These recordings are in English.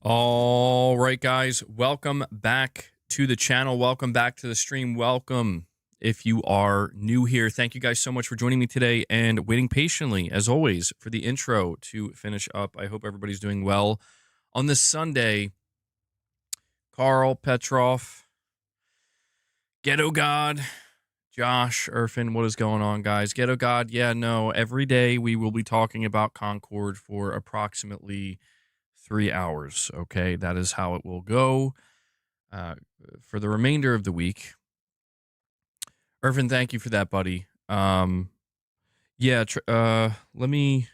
All right, guys, welcome back to the channel. Welcome back to the stream. Welcome if you are new here. Thank you guys so much for joining me today and waiting patiently, as always, for the intro to finish up. I hope everybody's doing well on this Sunday. Carl, Petrov, Ghetto God, Josh, Irfin, what is going on, guys? Ghetto God, yeah, no, every day we will be talking about Concord for approximately 3 hours, okay? That is how it will go. For the remainder of the week. Irvin, thank you for that, buddy. Yeah, let me.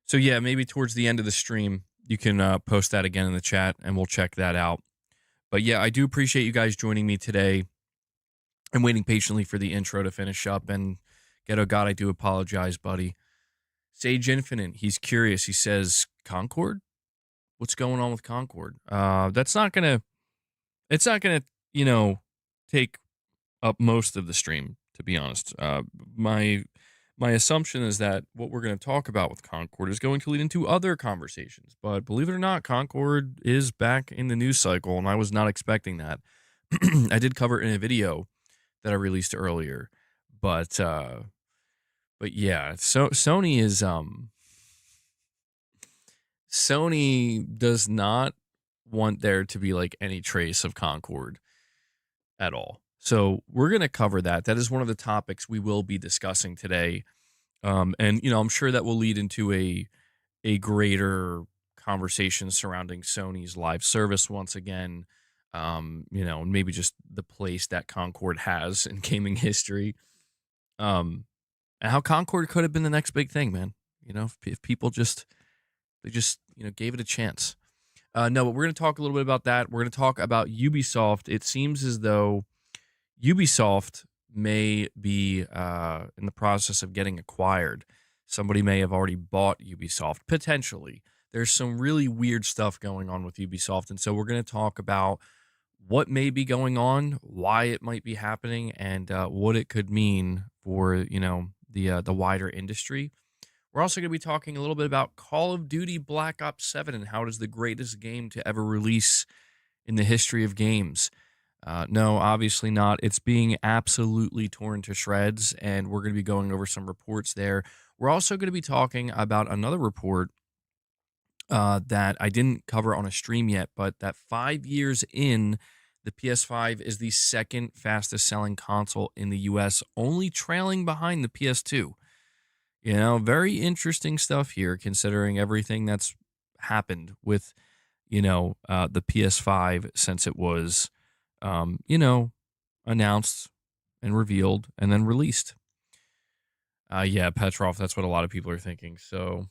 So yeah, maybe towards the end of the stream, you can post that again in the chat, and we'll check that out. But yeah, I do appreciate you guys joining me today. I'm waiting patiently for the intro to finish up. And Ghetto God, I do apologize, buddy. Sage Infinite, he's curious. He says, Concord? What's going on with Concord? It's not gonna, take up most of the stream, to be honest. My assumption is that what we're going to talk about with Concord is going to lead into other conversations. But believe it or not, Concord is back in the news cycle, and I was not expecting that. I did cover it in a video that I released earlier, but yeah, so Sony does not want there to be like any trace of Concord at all. So we're going to cover that. That is one of the topics we will be discussing today. And I'm sure that will lead into a greater conversation surrounding Sony's live service once again. Maybe just the place that Concord has in gaming history. And how Concord could have been the next big thing, man. If people just gave it a chance. No, but we're going to talk a little bit about that. We're going to talk about Ubisoft. It seems as though Ubisoft may be in the process of getting acquired. Somebody may have already bought Ubisoft, potentially. There's some really weird stuff going on with Ubisoft, and so we're going to talk about what may be going on, why it might be happening, and what it could mean for the wider industry. We're also going to be talking a little bit about Call of Duty Black Ops 7 and how it is the greatest game to ever release in the history of games. No, obviously not. It's being absolutely torn to shreds, and we're going to be going over some reports there. We're also going to be talking about another report that I didn't cover on a stream yet, but that 5 years in, the PS5 is the second fastest selling console in the US, only trailing behind the PS2. Very interesting stuff here, considering everything that's happened with, the PS5 since it was announced and revealed and then released. Yeah, Petrov, that's what a lot of people are thinking. So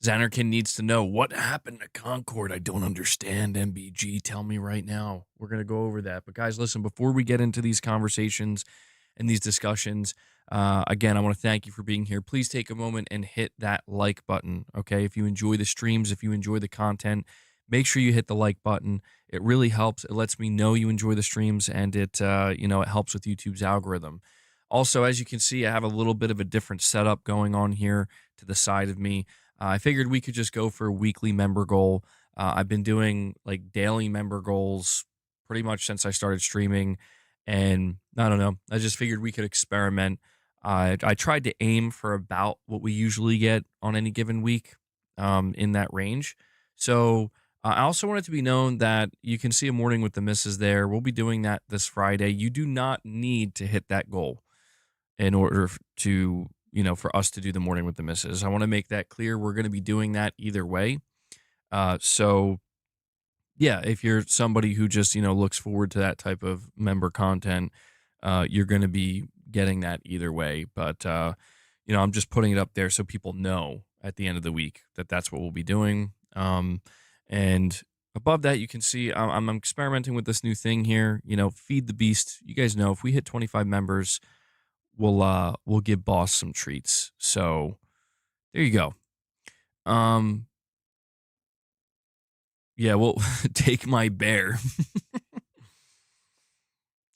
Xanarkin needs to know what happened to Concord. I don't understand, MBG. Tell me right now. We're going to go over that. But guys, listen, before we get into these conversations and these discussions, again, I want to thank you for being here. Please take a moment and hit that like button, okay? If you enjoy the streams, if you enjoy the content, make sure you hit the like button. It really helps. It lets me know you enjoy the streams, and it helps with YouTube's algorithm. Also, as you can see, I have a little bit of a different setup going on here to the side of me. I figured we could just go for a weekly member goal. I've been doing like daily member goals pretty much since I started streaming, and I don't know. I just figured we could experiment. I tried to aim for about what we usually get on any given week, in that range. So I also want it to be known that you can see a morning with the misses there. We'll be doing that this Friday. You do not need to hit that goal in order to, for us to do the morning with the misses. I want to make that clear. We're going to be doing that either way. So yeah, if you're somebody who just, looks forward to that type of member content, you're going to be getting that either way. But, I'm just putting it up there so people know at the end of the week that that's what we'll be doing. And above that, you can see I'm experimenting with this new thing here, Feed the Beast. You guys know if we hit 25 members, we'll give boss some treats. So there you go. Yeah, well, take my bear.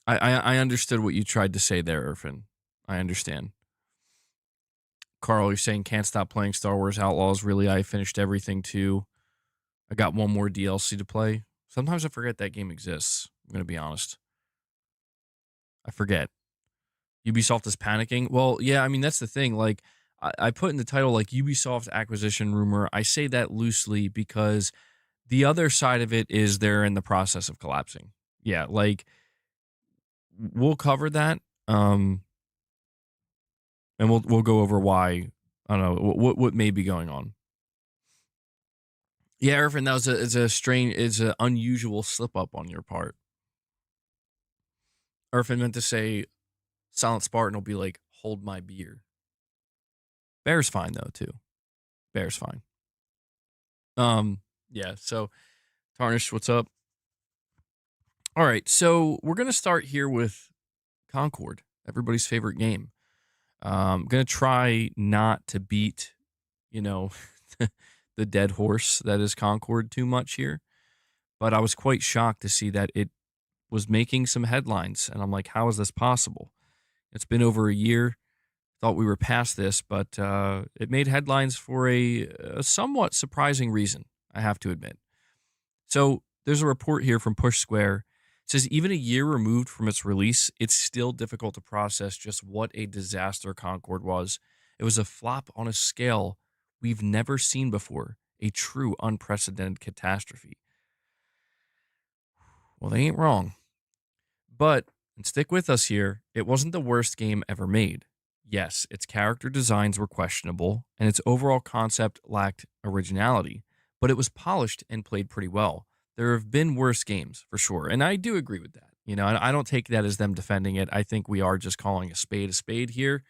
I understood what you tried to say there, Irfin. I understand. Carl, you're saying can't stop playing Star Wars Outlaws. Really, I finished everything too. I got one more DLC to play. Sometimes I forget that game exists. I'm gonna be honest. I forget. Ubisoft is panicking. Well, yeah, I mean that's the thing. Like I put in the title like Ubisoft acquisition rumor. I say that loosely because the other side of it is they're in the process of collapsing. Yeah, like we'll cover that. And we'll go over why. I don't know what may be going on. Yeah, Irvin, that was a strange, it's an unusual slip up on your part. Irvin meant to say Silent Spartan will be like, hold my beer. Bear's fine though too. Bear's fine. Yeah. So Tarnish, what's up? All right, so we're gonna start here with Concord, everybody's favorite game. I'm gonna try not to beat, you know, the dead horse that is Concord too much here, but I was quite shocked to see that it was making some headlines, and I'm like, how is this possible? It's been over a year. Thought we were past this, but it made headlines for a somewhat surprising reason, I have to admit. So there's a report here from Push Square. It says even a year removed from its release, it's still difficult to process just what a disaster Concord was. It was a flop on a scale we've never seen before, a true unprecedented catastrophe. Well, they ain't wrong. But, and stick with us here, it wasn't the worst game ever made. Yes, its character designs were questionable, and its overall concept lacked originality, but it was polished and played pretty well. There have been worse games, for sure, and I do agree with that. You know, I don't take that as them defending it. I think we are just calling a spade here,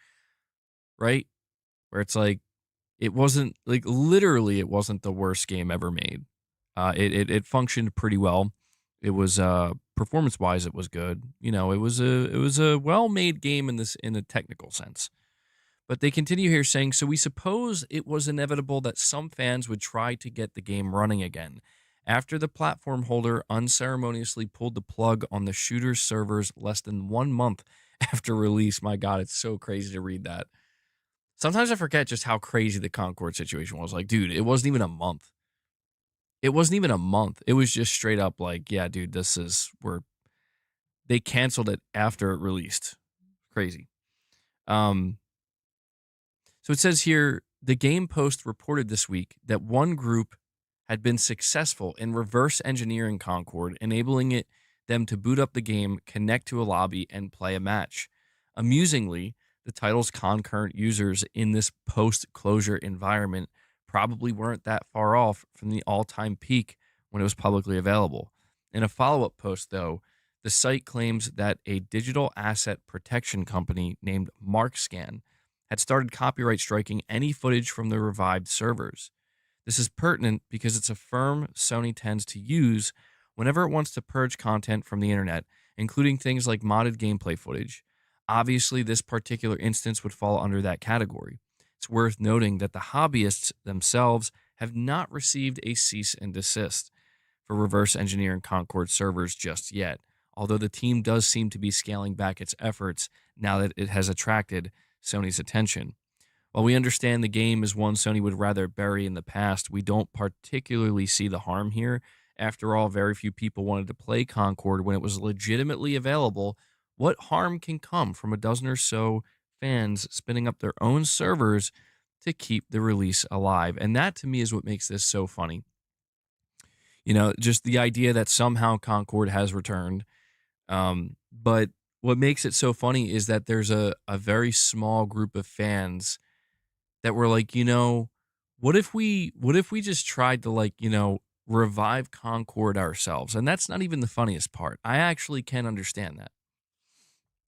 right? Where it's like, it wasn't, like, literally, it wasn't the worst game ever made. It functioned pretty well. It was performance wise, it was good. You know, it was a well made game in a technical sense. But they continue here saying, so we suppose it was inevitable that some fans would try to get the game running again. After the platform holder unceremoniously pulled the plug on the shooter's servers less than 1 month after release. My God, it's so crazy to read that. Sometimes I forget just how crazy the Concord situation was. Like, dude, it wasn't even a month. It wasn't even a month. It was just straight up like, yeah, dude, they canceled it after it released. Crazy. So it says here the Game Post reported this week that one group had been successful in reverse engineering Concord, enabling them to boot up the game, connect to a lobby, and play a match. Amusingly, the title's concurrent users in this post-closure environment probably weren't that far off from the all-time peak when it was publicly available. In a follow-up post, though, the site claims that a digital asset protection company named MarkScan had started copyright striking any footage from the revived servers. This is pertinent because it's a firm Sony tends to use whenever it wants to purge content from the internet, including things like modded gameplay footage. Obviously, this particular instance would fall under that category. It's worth noting that the hobbyists themselves have not received a cease and desist for reverse engineering Concord servers just yet, although the team does seem to be scaling back its efforts now that it has attracted Sony's attention. While we understand the game is one Sony would rather bury in the past, we don't particularly see the harm here. After all, very few people wanted to play Concord when it was legitimately available. What harm can come from a dozen or so fans spinning up their own servers to keep the release alive? And that to me is what makes this so funny. You know, just the idea that somehow Concord has returned. But what makes it so funny is that there's a very small group of fans that were like, what if we just tried to, like, revive Concord ourselves? And that's not even the funniest part. I actually can understand that.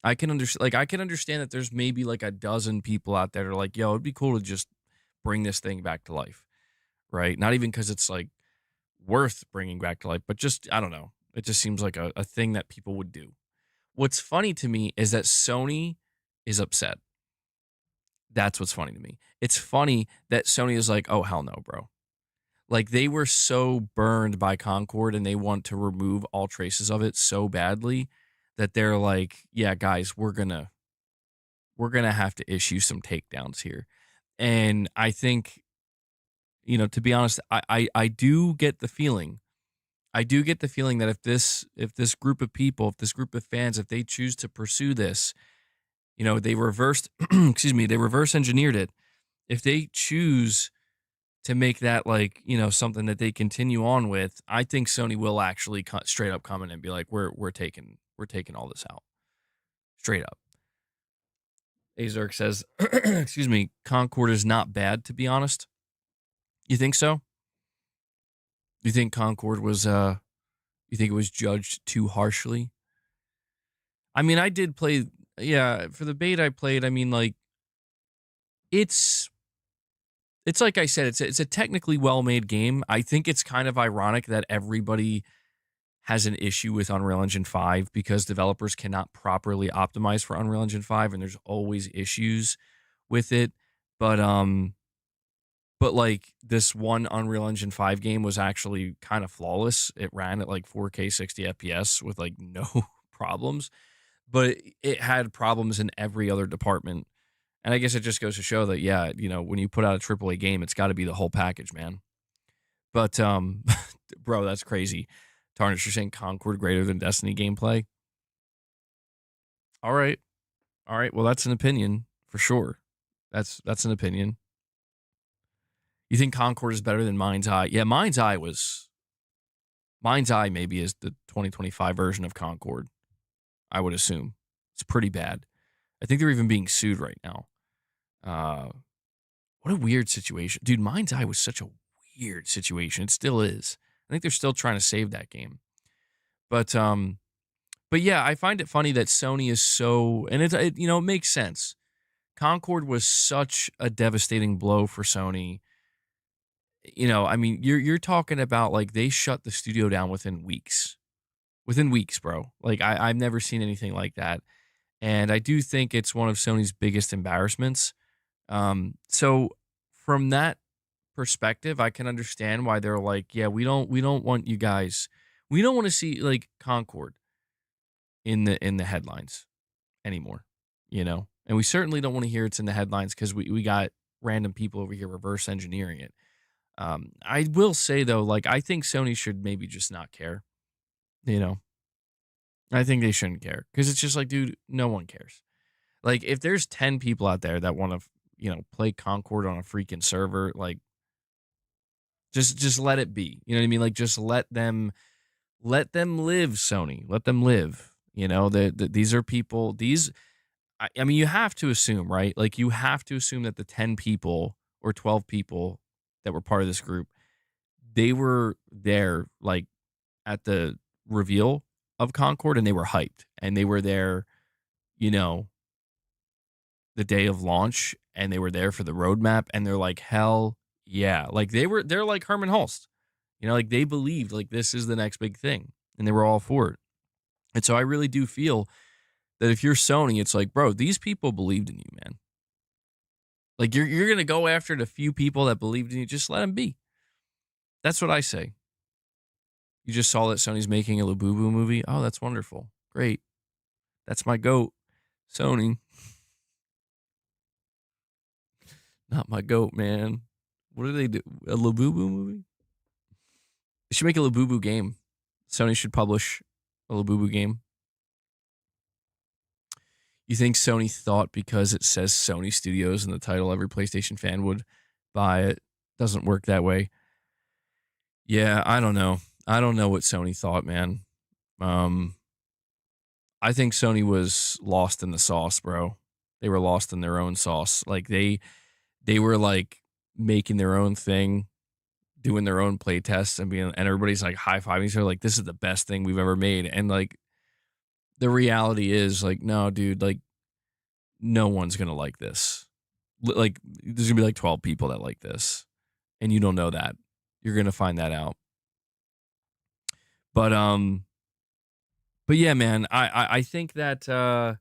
I can understand that there's maybe like a dozen people out there that are like, yo, it'd be cool to just bring this thing back to life, right? Not even because it's like worth bringing back to life, but just, I don't know. It just seems like a thing that people would do. What's funny to me is that Sony is upset. That's what's funny to me. It's funny that Sony is like, oh, hell no, bro. Like, they were so burned by Concord and they want to remove all traces of it so badly that they're like, yeah, guys, we're gonna have to issue some takedowns here. And I think, to be honest, I do get the feeling. I do get the feeling that if this group of people, if this group of fans, if they choose to pursue this, they reversed excuse me, they reverse engineered it. If they choose to make that like, something that they continue on with, I think Sony will actually straight up come in and be like, we're taking all this out. Straight up. Azurk says, excuse me, Concord is not bad, to be honest. You think so? You think Concord was you think it was judged too harshly? I mean, I did play, yeah, for the beta I played, I mean, like, it's it's like I said, it's a technically well-made game. I think it's kind of ironic that everybody has an issue with Unreal Engine 5 because developers cannot properly optimize for Unreal Engine 5 and there's always issues with it. But like this one Unreal Engine 5 game was actually kind of flawless. It ran at like 4K 60 FPS with like no problems, but it had problems in every other department. And I guess it just goes to show that, yeah, when you put out a AAA game, it's got to be the whole package, man. But, bro, that's crazy. Tarnish, you're saying Concord greater than Destiny gameplay? All right. All right. Well, that's an opinion for sure. That's an opinion. You think Concord is better than Mind's Eye? Yeah, Mind's Eye maybe is the 2025 version of Concord, I would assume. It's pretty bad. I think they're even being sued right now. What a weird situation. Dude, Mind's Eye was such a weird situation. It still is. I think they're still trying to save that game. But yeah, I find it funny that Sony is so, and it makes sense. Concord was such a devastating blow for Sony. I mean, you're talking about like they shut the studio down within weeks. Within weeks, bro. Like I've never seen anything like that. And I do think it's one of Sony's biggest embarrassments. So from that perspective, I can understand why they're like, yeah, we don't want you guys. We don't want to see like Concord in the headlines anymore, And we certainly don't want to hear it's in the headlines because we got random people over here reverse engineering it. I will say though, like I think Sony should maybe just not care. I think they shouldn't care because it's just like, dude, no one cares. Like if there's 10 people out there that want to, play Concord on a freaking server, like just let it be. You know what I mean? Like just let them live, Sony. Let them live. These are people, I mean, you have to assume, right? Like you have to assume that the 10 people or 12 people that were part of this group, they were there like at the reveal of Concord and they were hyped and they were there, the day of launch and they were there for the roadmap and they're like, hell yeah. Like they're like Herman Hulst, like they believed like this is the next big thing and they were all for it. And so I really do feel that if you're Sony, it's like, bro, these people believed in you, man. Like you're going to go after the few people that believed in you. Just let them be. That's what I say. You just saw that Sony's making a Labubu movie. Oh, that's wonderful. Great. That's my goat. Sony. Not my goat, man. What do they do? A Labubu movie? They should make a Labubu game. Sony should publish a Labubu game. You think Sony thought because it says Sony Studios in the title, every PlayStation fan would buy it? Doesn't work that way. Yeah, I don't know. I don't know what Sony thought, man. I think Sony was lost in the sauce, bro. They were lost in their own sauce. Like they were like making their own thing, doing their own play tests and everybody's like high-fiving each other like this is the best thing we've ever made. And like the reality is like, no, dude, like no one's going to like this. Like there's going to be like 12 people that like this and you don't know that. You're going to find that out. But yeah, man, I think that I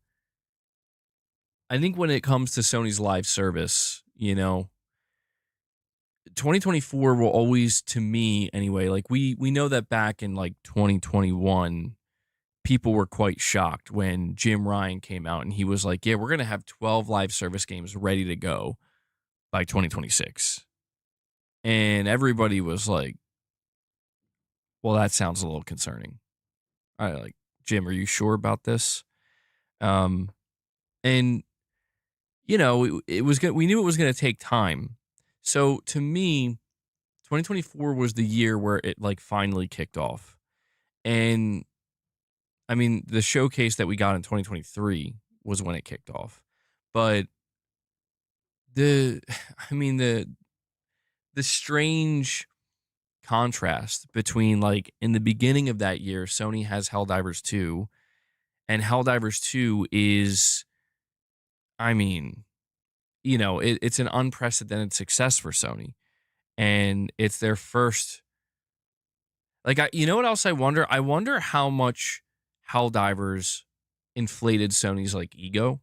think when it comes to Sony's live service, 2024 will always, to me anyway, like we know that back in like 2021, people were quite shocked when Jim Ryan came out and he was like, yeah, we're going to have 12 live service games ready to go by 2026. And everybody was like, well, that sounds a little concerning. I like, Jim, are you sure about this? Um, and it was we knew it was going to take time. So to me, 2024 was the year where it like finally kicked off. And I mean, the showcase that we got in 2023 was when it kicked off. But the I mean the strange contrast between like in the beginning of that year, Sony has Helldivers 2, and Helldivers 2 is, I mean, it's an unprecedented success for Sony. And it's their first, like, you know what else I wonder? I wonder how much Helldivers inflated Sony's like ego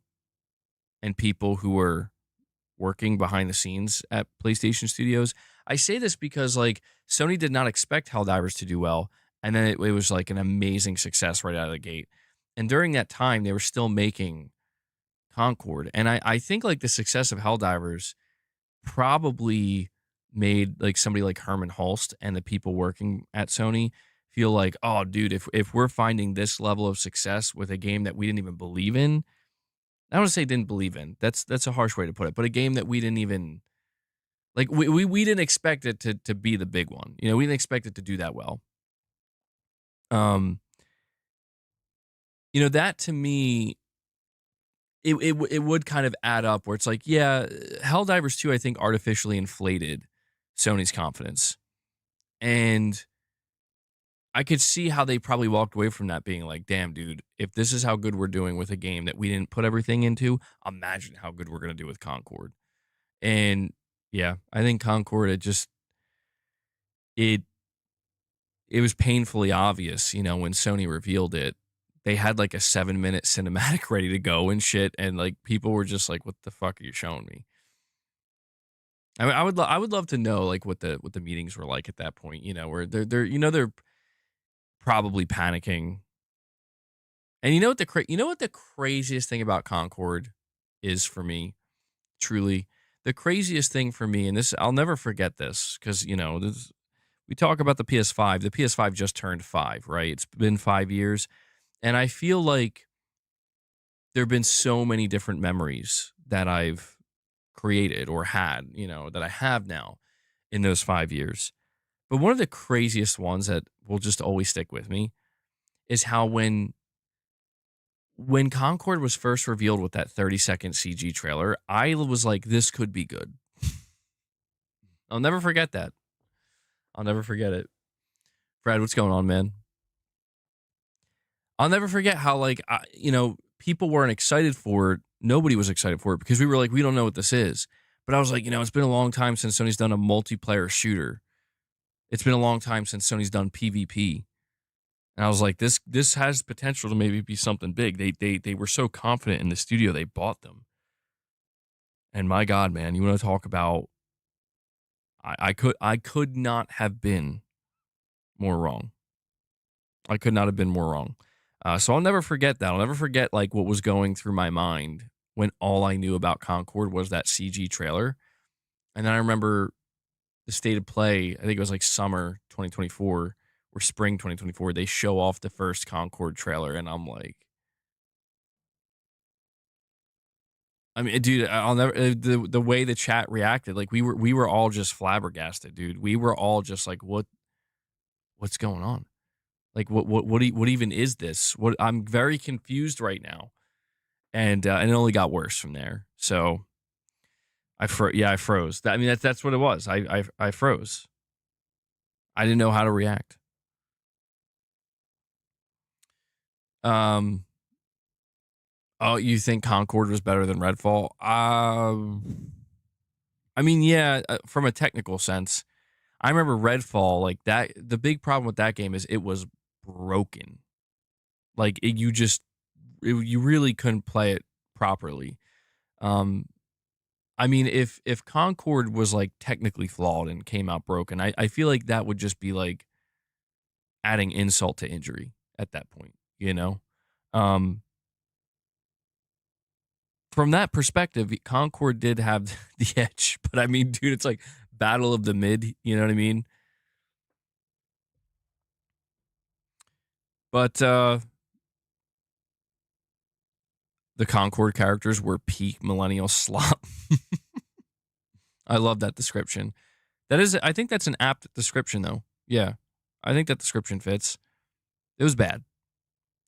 and people who were working behind the scenes at PlayStation Studios. I say this because like Sony did not expect Helldivers to do well, and then it was like an amazing success right out of the gate. And during that time, they were still making Concord, and I think like the success of Helldivers probably made like somebody like Herman Hulst and the people working at Sony feel like, oh, dude, if we're finding this level of success with a game that we didn't even believe in, I don't want to say didn't believe in. That's a harsh way to put it, but a game that we didn't even like we didn't expect it to be the big one. We didn't expect it to do that well. Um, that to me, it would kind of add up where it's like, yeah, Helldivers 2, I think artificially inflated Sony's confidence. And I could see how they probably walked away from that being like, damn, dude, if this is how good we're doing with a game that we didn't put everything into, imagine how good we're going to do with Concord. And yeah, I think Concord, it it was painfully obvious, when Sony revealed it. They had like a 7-minute cinematic ready to go and shit, and like people were just like, "What the fuck are you showing me?" I mean, I would love to know like what the meetings were like at that point. Where they're probably panicking. And you know what the craziest thing about Concord is for me, truly, the craziest thing for me, and this I'll never forget this because this we talk about the PS5. The PS5 just turned 5, right? It's been 5 years. And I feel like there have been so many different memories that I've created or had, that I have now in those 5 years. But one of the craziest ones that will just always stick with me is how when Concord was first revealed with that 30-second CG trailer, I was like, this could be good. I'll never forget that. I'll never forget it. Brad, what's going on, man? I'll never forget how people weren't excited for it. Nobody was excited for it because we were like, we don't know what this is. But I was like, it's been a long time since Sony's done a multiplayer shooter. It's been a long time since Sony's done PvP. And I was like, this has potential to maybe be something big. They were so confident in the studio they bought them. And my God, man, you want to talk about I could not have been more wrong. I could not have been more wrong. So I'll never forget that. I'll never forget like what was going through my mind when all I knew about Concord was that CG trailer. And then I remember the state of play, I think it was like summer 2024 or spring 2024. They show off the first Concord trailer, and I'm like, I mean, dude, I'll never the way the chat reacted, like we were all just flabbergasted, dude. We were all just like, what's going on? Like what even is this? What I'm very confused right now. And it only got worse from there. So I froze. I mean that's what it was. I froze. I didn't know how to react. Um oh, you think Concord was better than Redfall? I mean, yeah, from a technical sense. I remember Redfall, like that. The big problem with that game is it was broken. Like you really couldn't play it properly. Um, I mean, if Concord was like technically flawed and came out broken, I feel like that would just be like adding insult to injury at that point, you know? Um, from that perspective, Concord did have the edge. But I mean, dude, it's like battle of the mid. You know what I mean? But the Concord characters were peak millennial slop. I love that description. That is, I think that's an apt description, though. Yeah, I think that description fits. It was bad.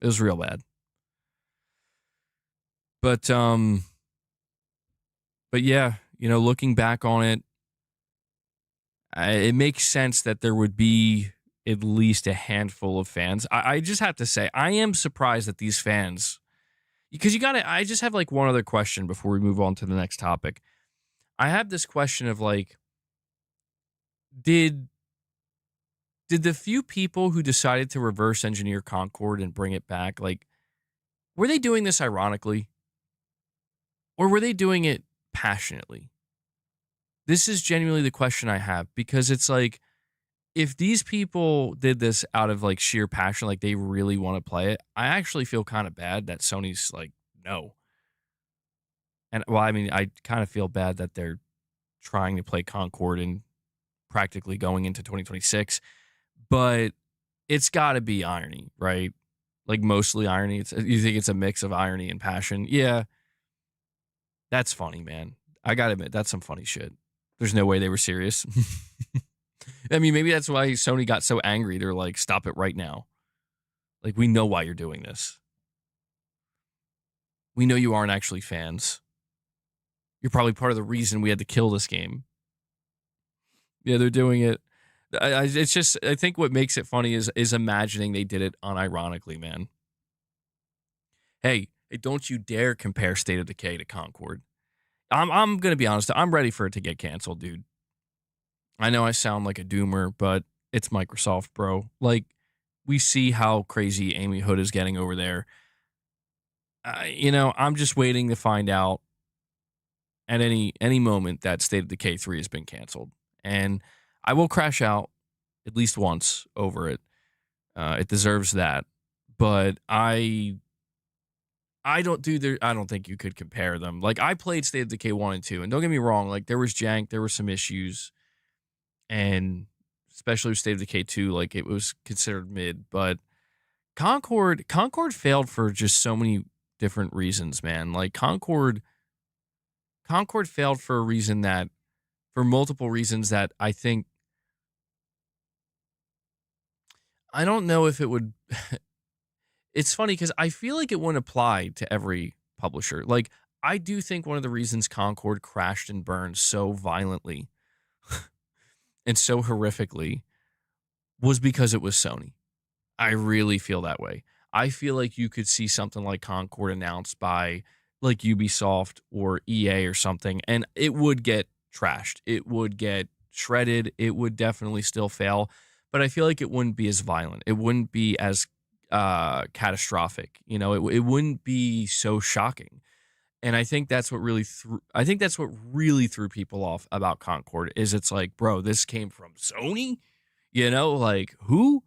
It was real bad. But yeah, looking back on it, it makes sense that there would be at least a handful of fans. I just have to say, I am surprised that these fans, because I just have like one other question before we move on to the next topic. I have this question of like, did the few people who decided to reverse engineer Concord and bring it back, like, were they doing this ironically? Or were they doing it passionately? This is genuinely the question I have, because it's like, if these people did this out of like sheer passion, like they really want to play it, I actually feel kind of bad that Sony's like, no. And well, I mean, I kind of feel bad that they're trying to play Concord and practically going into 2026, but it's got to be irony, right? Like mostly irony. You think it's a mix of irony and passion? Yeah, that's funny, man. I gotta admit, that's some funny shit. There's no way they were serious. I mean, maybe that's why Sony got so angry. They're like, stop it right now. Like, we know why you're doing this. We know you aren't actually fans. You're probably part of the reason we had to kill this game. Yeah, they're doing it. It's just, I think what makes it funny is imagining they did it unironically, man. Hey, don't you dare compare State of Decay to Concord. I'm gonna be honest. I'm ready for it to get canceled, dude. I know I sound like a doomer, but it's Microsoft, bro. Like, we see how crazy Amy Hood is getting over there. I'm just waiting to find out at any moment that State of Decay 3 has been canceled, and I will crash out at least once over it. It deserves that, but I don't I don't think you could compare them. Like, I played State of Decay 1 and 2, and don't get me wrong, like there was jank, there were some issues, and especially with State of Decay 2, like it was considered mid, but Concord failed for just so many different reasons, man. Like Concord failed for a reason that for multiple reasons that I think I don't know if it would it's funny because I feel like it wouldn't apply to every publisher. Like, I do think one of the reasons Concord crashed and burned so violently and so horrifically was because it was Sony. I really feel that way. I feel like you could see something like Concord announced by like Ubisoft or EA or something, and it would get trashed. It would get shredded. It would definitely still fail, but I feel like it wouldn't be as violent. It wouldn't be as catastrophic. It wouldn't be so shocking. And I think that's what really threw people off about Concord is it's like, bro, this came from Sony? Like who?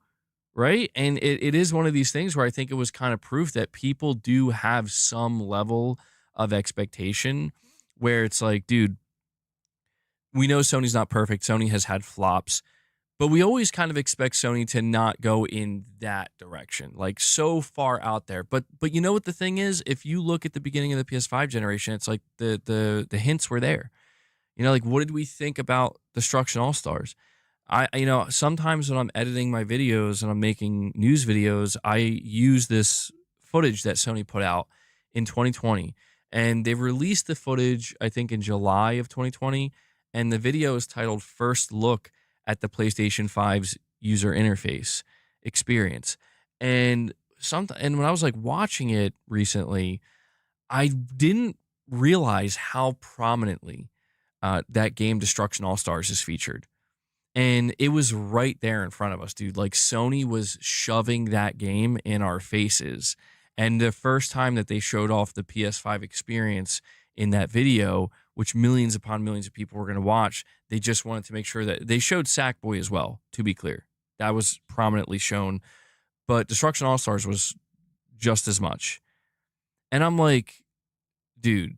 Right? And it is one of these things where I think it was kind of proof that people do have some level of expectation where it's like, dude, we know Sony's not perfect. Sony has had flops, but we always kind of expect Sony to not go in that direction, like so far out there. But you know what the thing is? If you look at the beginning of the PS5 generation, it's like the hints were there. Like what did we think about Destruction All Stars? Sometimes when I'm editing my videos and I'm making news videos, I use this footage that Sony put out in 2020. And they released the footage, I think, in July of 2020. And the video is titled First Look at the PlayStation 5's User Interface Experience. And when I was like watching it recently, I didn't realize how prominently that game Destruction All Stars is featured. And it was right there in front of us, dude. Like Sony was shoving that game in our faces. And the first time that they showed off the PS5 experience in that video, which millions upon millions of people were going to watch, they just wanted to make sure that they showed Sackboy as well, to be clear. That was prominently shown. But Destruction All Stars was just as much. And I'm like, dude,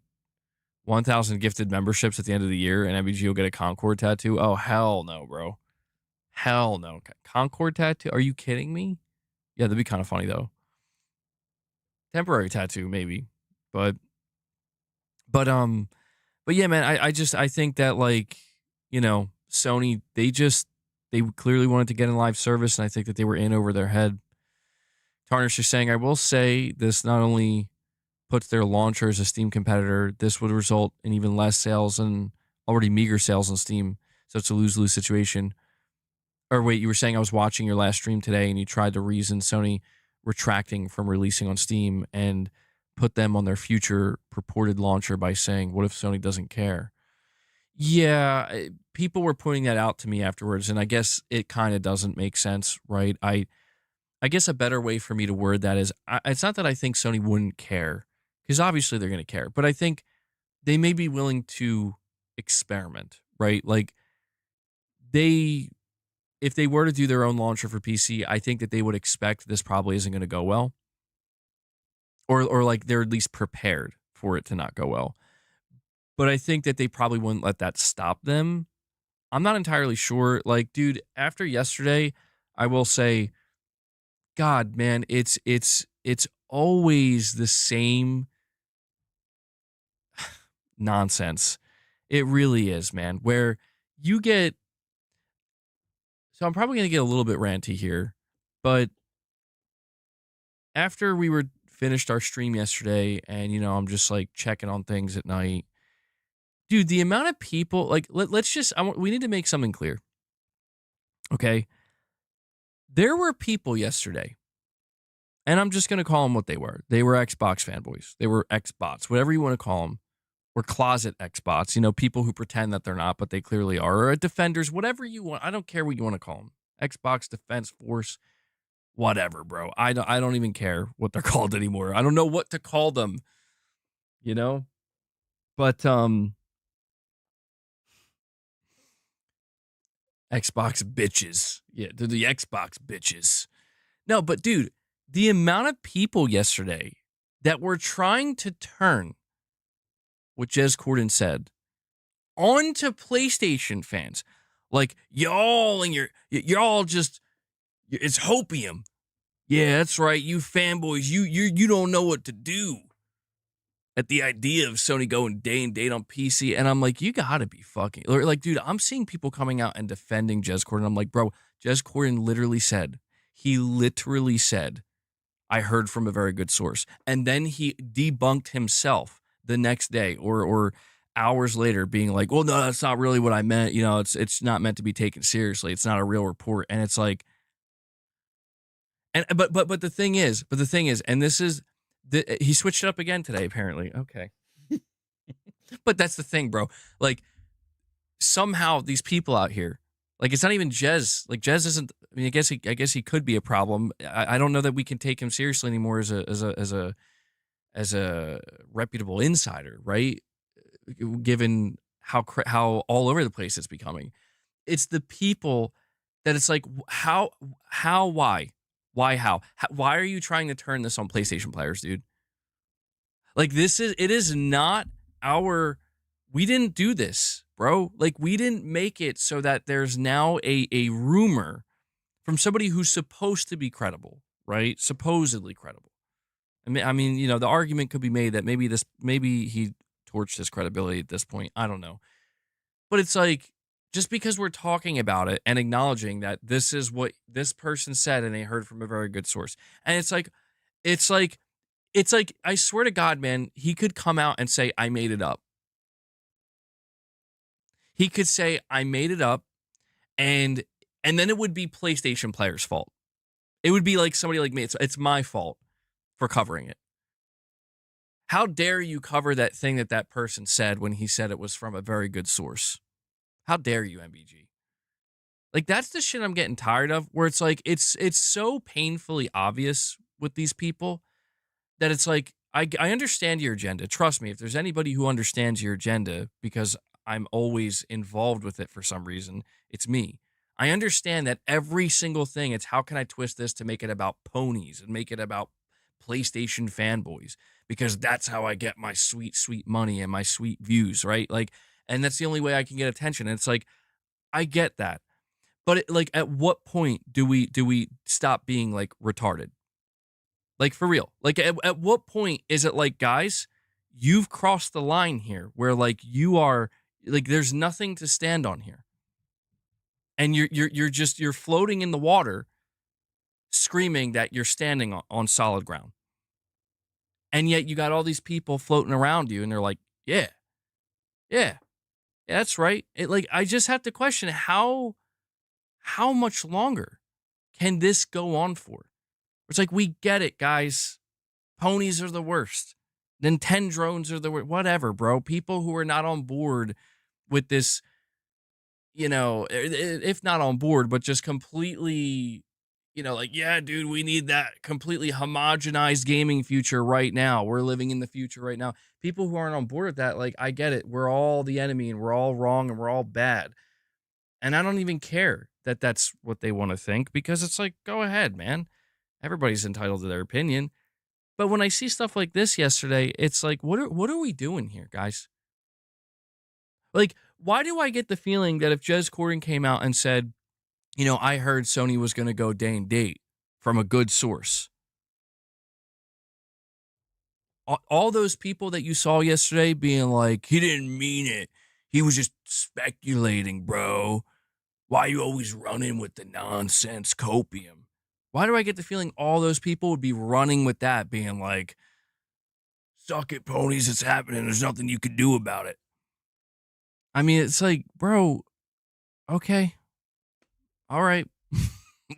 1,000 gifted memberships at the end of the year and MBG will get a Concord tattoo. Oh, hell no, bro. Hell no. Concord tattoo? Are you kidding me? Yeah, that'd be kind of funny though. Temporary tattoo, maybe. But but um but yeah, man, I think that like, Sony, they clearly wanted to get in live service, and I think that they were in over their head. Tarnish is saying, I will say this not only puts their launcher as a Steam competitor, this would result in even less sales and already meager sales on Steam. So it's a lose-lose situation. Or wait, you were saying I was watching your last stream today and you tried to reason Sony retracting from releasing on Steam and put them on their future purported launcher by saying, what if Sony doesn't care? Yeah, people were pointing that out to me afterwards, and I guess it kind of doesn't make sense, right? I guess a better way for me to word that is, it's not that I think Sony wouldn't care, because obviously they're going to care, but I think they may be willing to experiment, right? Like they, if they were to do their own launcher for PC, I think that they would expect this probably isn't going to go well, or like they're at least prepared for it to not go well. But I think that they probably wouldn't let that stop them. I'm not entirely sure. Like, dude, after yesterday, I will say, God, man, it's always the same nonsense. It really is, man. Where you get, so I'm probably gonna get a little bit ranty here, but after we were finished our stream yesterday, and I'm just like checking on things at night, dude. The amount of people, like, let's just, we need to make something clear, okay? There were people yesterday, and I'm just gonna call them what they were. They were Xbox fanboys. They were Xbots, whatever you want to call them. Or closet Xbots, people who pretend that they're not, but they clearly are, or defenders, whatever you want. I don't care what you want to call them. Xbox Defense Force, whatever, bro. I don't even care what they're called anymore. I don't know what to call them, you know? But Xbox bitches. Yeah, they're the Xbox bitches. No, but dude, the amount of people yesterday that were trying to turn what Jez Corden said onto PlayStation fans. Like, y'all and you're all just, it's hopium. Yeah, that's right. You fanboys, you don't know what to do at the idea of Sony going day and date on PC. And I'm like, you gotta be fucking, like, dude, I'm seeing people coming out and defending Jez Corden. I'm like, bro, Jez Corden literally said, I heard from a very good source. And then he debunked himself the next day or hours later, being like, well, no, that's not really what I meant. It's not meant to be taken seriously. It's not a real report. And it's like, and but the thing is, and this is, he switched it up again today, apparently. Okay. But that's the thing, bro. Like, somehow these people out here, like, it's not even Jez. Like, Jez isn't. I mean, I guess he could be a problem. I don't know that we can take him seriously anymore as a reputable insider, right? Given how all over the place it's becoming. It's the people that it's like, why are you trying to turn this on PlayStation players, dude? Like, it is not we didn't do this, bro. Like, we didn't make it so that there's now a rumor from somebody who's supposed to be credible, right? Supposedly credible. I mean, the argument could be made that maybe he torched his credibility at this point. I don't know. But it's like, just because we're talking about it and acknowledging that this is what this person said and they heard from a very good source. And it's like, I swear to God, man, he could come out and say, I made it up. He could say, I made it up, and then it would be PlayStation players' fault. It would be like somebody like me. It's my fault for covering it. How dare you cover that thing that person said when he said it was from a very good source? How dare you, MBG? Like, that's the shit I'm getting tired of, where it's like, it's so painfully obvious with these people that it's like, I understand your agenda. Trust me, if there's anybody who understands your agenda, because I'm always involved with it for some reason, it's me. I understand that every single thing, it's how can I twist this to make it about ponies and make it about PlayStation fanboys because that's how I get my sweet, sweet money and my sweet views, right? Like, and that's the only way I can get attention. And it's like, I get that. But like, at what point do we stop being like retarded? Like for real. Like at what point is it like, guys, you've crossed the line here where like you are like there's nothing to stand on here. And you're floating in the water screaming that you're standing on solid ground. And yet you got all these people floating around you and they're like, "Yeah. Yeah. Yeah, that's right." It like I just have to question how much longer can this go on for? It's like we get it, guys. Ponies are the worst. Nintendrones are the worst. Whatever, bro. People who are not on board with this, if not on board, but just completely, like, yeah, dude, we need that completely homogenized gaming future right now. We're living in the future right now. People who aren't on board with that, like, I get it. We're all the enemy and we're all wrong and we're all bad. And I don't even care that that's what they want to think because it's like, go ahead, man. Everybody's entitled to their opinion. But when I see stuff like this yesterday, it's like, what are we doing here, guys? Like, why do I get the feeling that if Jez Corden came out and said, I heard Sony was going to go day and date from a good source, all those people that you saw yesterday being like, he didn't mean it. He was just speculating, bro. Why you always running with the nonsense copium? Why do I get the feeling all those people would be running with that, being like, suck it, ponies, it's happening. There's nothing you can do about it. I mean, it's like, bro, okay. All right.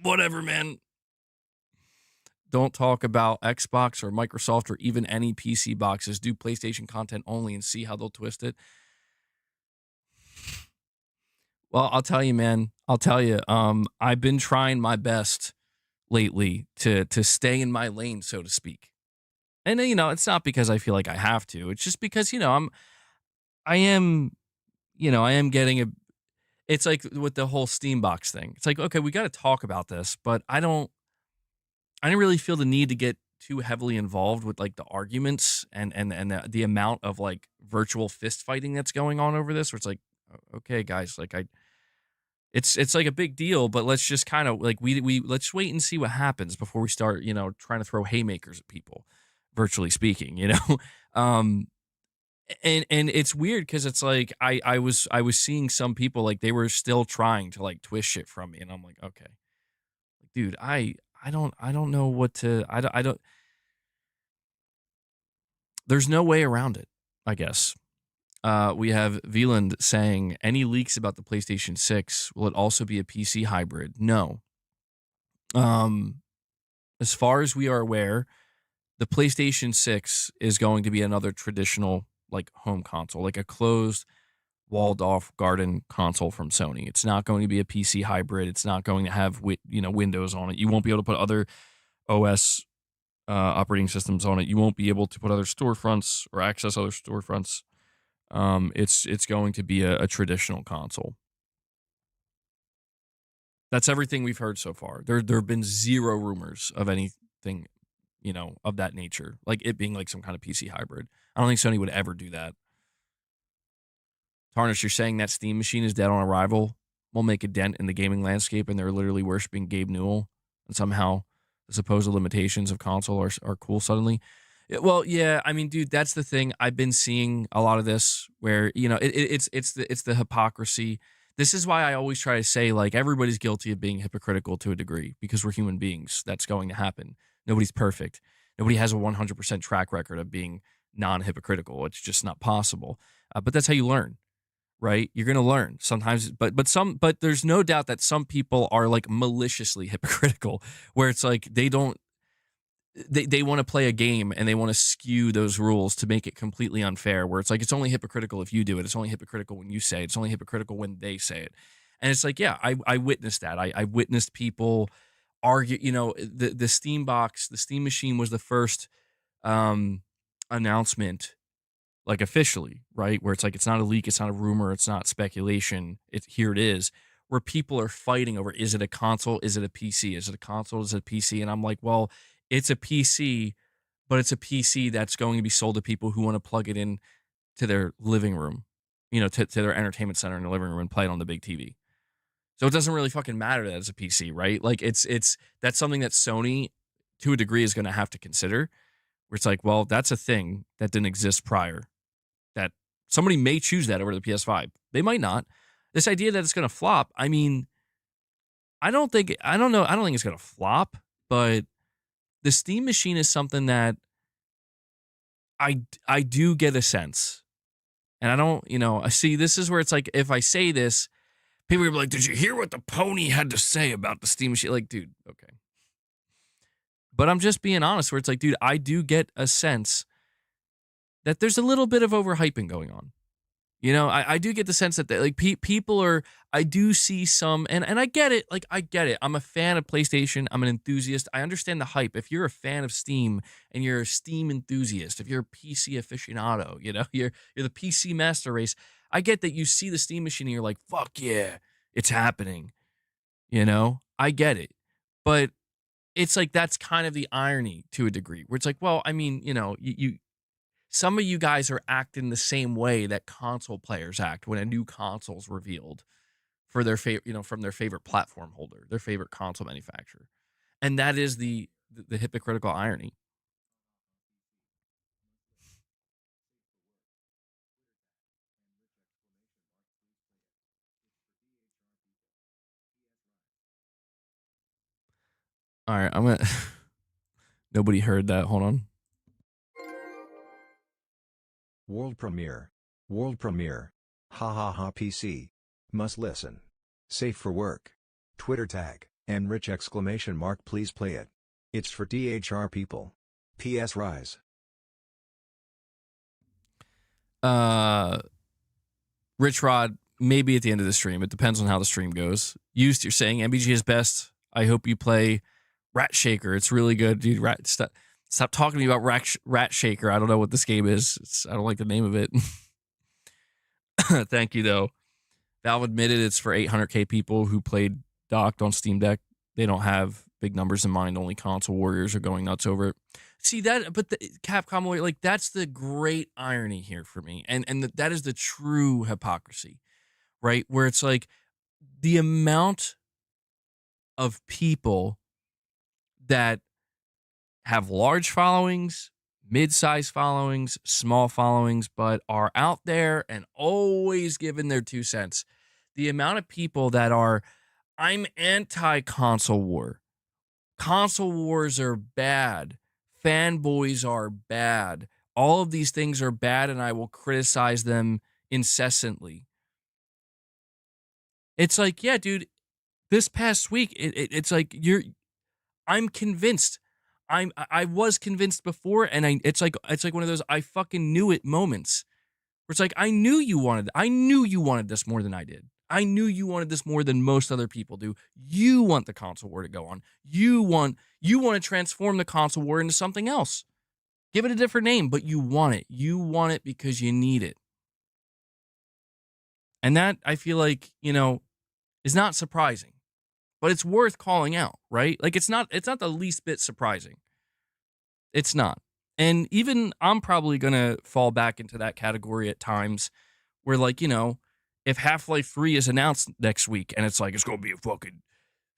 Whatever, man. Don't talk about Xbox or Microsoft or even any PC boxes. Do PlayStation content only and see how they'll twist it. Well, I'll tell you, man. I'll tell you. I've been trying my best lately to stay in my lane, so to speak. And it's not because I feel like I have to. It's just because I am, I am getting a. It's like with the whole Steam box thing. It's like, okay, we got to talk about this, but I didn't really feel the need to get too heavily involved with like the arguments and the amount of like virtual fist fighting that's going on over this. Where it's like, okay, guys, like it's like a big deal, but let's just kind of like we let's wait and see what happens before we start, trying to throw haymakers at people, virtually speaking. um, and it's weird because it's like I was seeing some people like they were still trying to like twist shit from me, and I'm like, okay, dude, I don't know what to I don't there's no way around it, I guess. We have Veland saying any leaks about the PlayStation 6, will it also be a PC hybrid? No. Um, as far as we are aware, the PlayStation 6 is going to be another traditional like home console, like a closed walled off garden console from Sony. It's not going to be a PC hybrid. It's not going to have Windows on it. You won't be able to put other OS operating systems on it. You won't be able to put other storefronts or access other storefronts. It's going to be a traditional console. That's everything we've heard so far. There have been zero rumors of anything, of that nature, like it being like some kind of PC hybrid. I don't think Sony would ever do that. Tarnish, you're saying that Steam machine is dead on arrival will make a dent in the gaming landscape, and they're literally worshiping Gabe Newell, and somehow the supposed limitations of console are cool suddenly. Well, yeah, I mean, dude, that's the thing. I've been seeing a lot of this where it's the hypocrisy. This is why I always try to say like everybody's guilty of being hypocritical to a degree because we're human beings. That's going to happen. Nobody's perfect. Nobody has a 100% track record of being non-hypocritical. It's just not possible. But that's how you learn, right? You're going to learn sometimes, but there's no doubt that some people are like maliciously hypocritical, where it's like they want to play a game and they want to skew those rules to make it completely unfair, where it's like it's only hypocritical if you do it, it's only hypocritical when you say it, it's only hypocritical when they say it. And it's like, yeah, I witnessed that. I witnessed people argue. The Steam box, the Steam machine was the first announcement, like officially, right? Where it's like, it's not a leak, it's not a rumor, it's not speculation. Here it is, where people are fighting over, is it a console? Is it a PC? Is it a console? Is it a PC? And I'm like, well, it's a PC but it's a PC that's going to be sold to people who want to plug it in to their living room, to their entertainment center in the living room and play it on the big TV. So it doesn't really fucking matter that it's a PC, right? Like it's that's something that Sony to a degree is going to have to consider, where it's like, well, that's a thing that didn't exist prior. That somebody may choose that over the PS5. They might not. This idea that it's going to flop, I mean, I don't think it's going to flop, but the Steam machine is something that I do get a sense. And I don't, I see this is where it's like, if I say this, people are like, did you hear what the pony had to say about the Steam machine? Like, dude, okay. But I'm just being honest, where it's like, dude, I do get a sense that there's a little bit of overhyping going on. I do get the sense that like people are, I do see some, and I get it. Like, I get it. I'm a fan of PlayStation. I'm an enthusiast. I understand the hype. If you're a fan of Steam and you're a Steam enthusiast, if you're a PC aficionado, you're the PC master race. I get that you see the Steam machine and you're like, fuck yeah, it's happening. I get it. But it's like, that's kind of the irony to a degree, where it's like, well, I mean, you some of you guys are acting the same way that console players act when a new console's revealed for their favorite, from their favorite platform holder, their favorite console manufacturer. And that is the hypocritical irony. All right, I'm gonna. Nobody heard that. Hold on. World premiere. World premiere. Ha ha ha PC. Must listen. Safe for work. Twitter tag, enrich exclamation mark please play it. It's for DHR people. PS Rise. Rich Rod, maybe at the end of the stream. It depends on how the stream goes. You're saying MBG is best. I hope you play Rat Shaker. It's really good, dude. Stop talking to me about Rat Shaker. I don't know what this game is. I don't like the name of it. Thank you, though. Valve admitted it's for 800K people who played docked on Steam Deck. They don't have big numbers in mind. Only console warriors are going nuts over it. See that, but the Capcom, like, that's the great irony here for me, and that is the true hypocrisy, right? Where it's like the amount of people that have large followings, mid-sized followings, small followings, but are out there and always giving their 2 cents. The amount of people that are, I'm anti-console war. Console wars are bad. Fanboys are bad. All of these things are bad, and I will criticize them incessantly. It's like, yeah, dude, this past week, it's like I'm convinced. I was convinced before, and it's like one of those I fucking knew it moments. Where it's like, I knew you wanted this more than I did. I knew you wanted this more than most other people do. You want the console war to go on. You want to transform the console war into something else. Give it a different name, but you want it. You want it because you need it. And that, I feel like, is not surprising. But it's worth calling out, right? Like, it's not the least bit surprising. It's not. And even I'm probably going to fall back into that category at times where, like, if Half-Life 3 is announced next week and it's like, it's going to be a fucking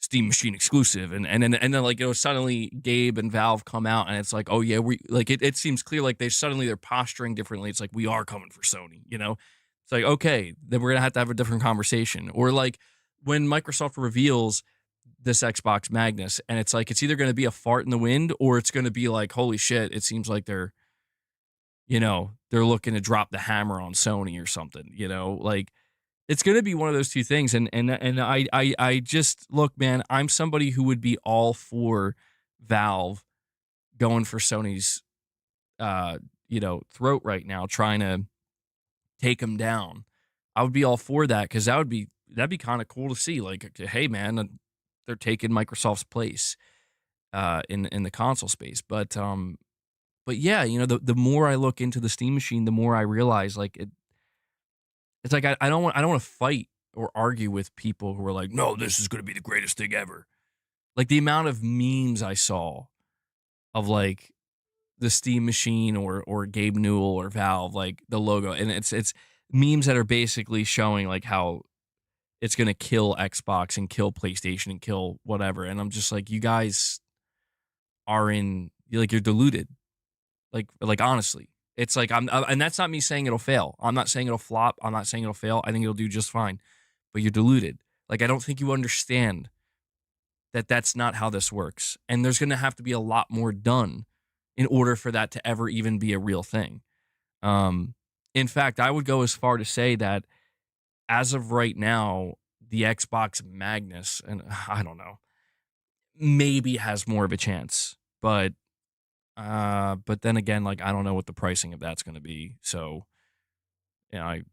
Steam machine exclusive. And then like, suddenly Gabe and Valve come out and it's like, oh yeah, we like it seems clear like they're posturing differently. It's like, we are coming for Sony, It's like, okay, then we're going to have a different conversation. Or like when Microsoft reveals this Xbox Magnus and it's like, it's either going to be a fart in the wind or it's going to be like, holy shit, it seems like they're looking to drop the hammer on Sony or something, like it's going to be one of those two things. And I just, look, man, I'm somebody who would be all for Valve going for Sony's, throat right now, trying to take them down. I would be all for that because that'd be kind of cool to see. Like, hey, man, they're taking Microsoft's place in the console space. But yeah, the more I look into the Steam machine, the more I realize like it's like I don't want to fight or argue with people who are like, no, this is going to be the greatest thing ever. Like the amount of memes I saw of like the Steam machine or Gabe Newell or Valve, like the logo, and it's memes that are basically showing like how it's gonna kill Xbox and kill PlayStation and kill whatever. And I'm just like, you guys are you're deluded. Like honestly, it's like and that's not me saying it'll fail. I'm not saying it'll flop. I'm not saying it'll fail. I think it'll do just fine. But you're deluded. Like I don't think you understand that that's not how this works. And there's gonna have to be a lot more done in order for that to ever even be a real thing. Um, in fact, I would go as far to say that as of right now, the Xbox Magnus, and I don't know, maybe has more of a chance. But then again, like I don't know what the pricing of that's going to be. So, I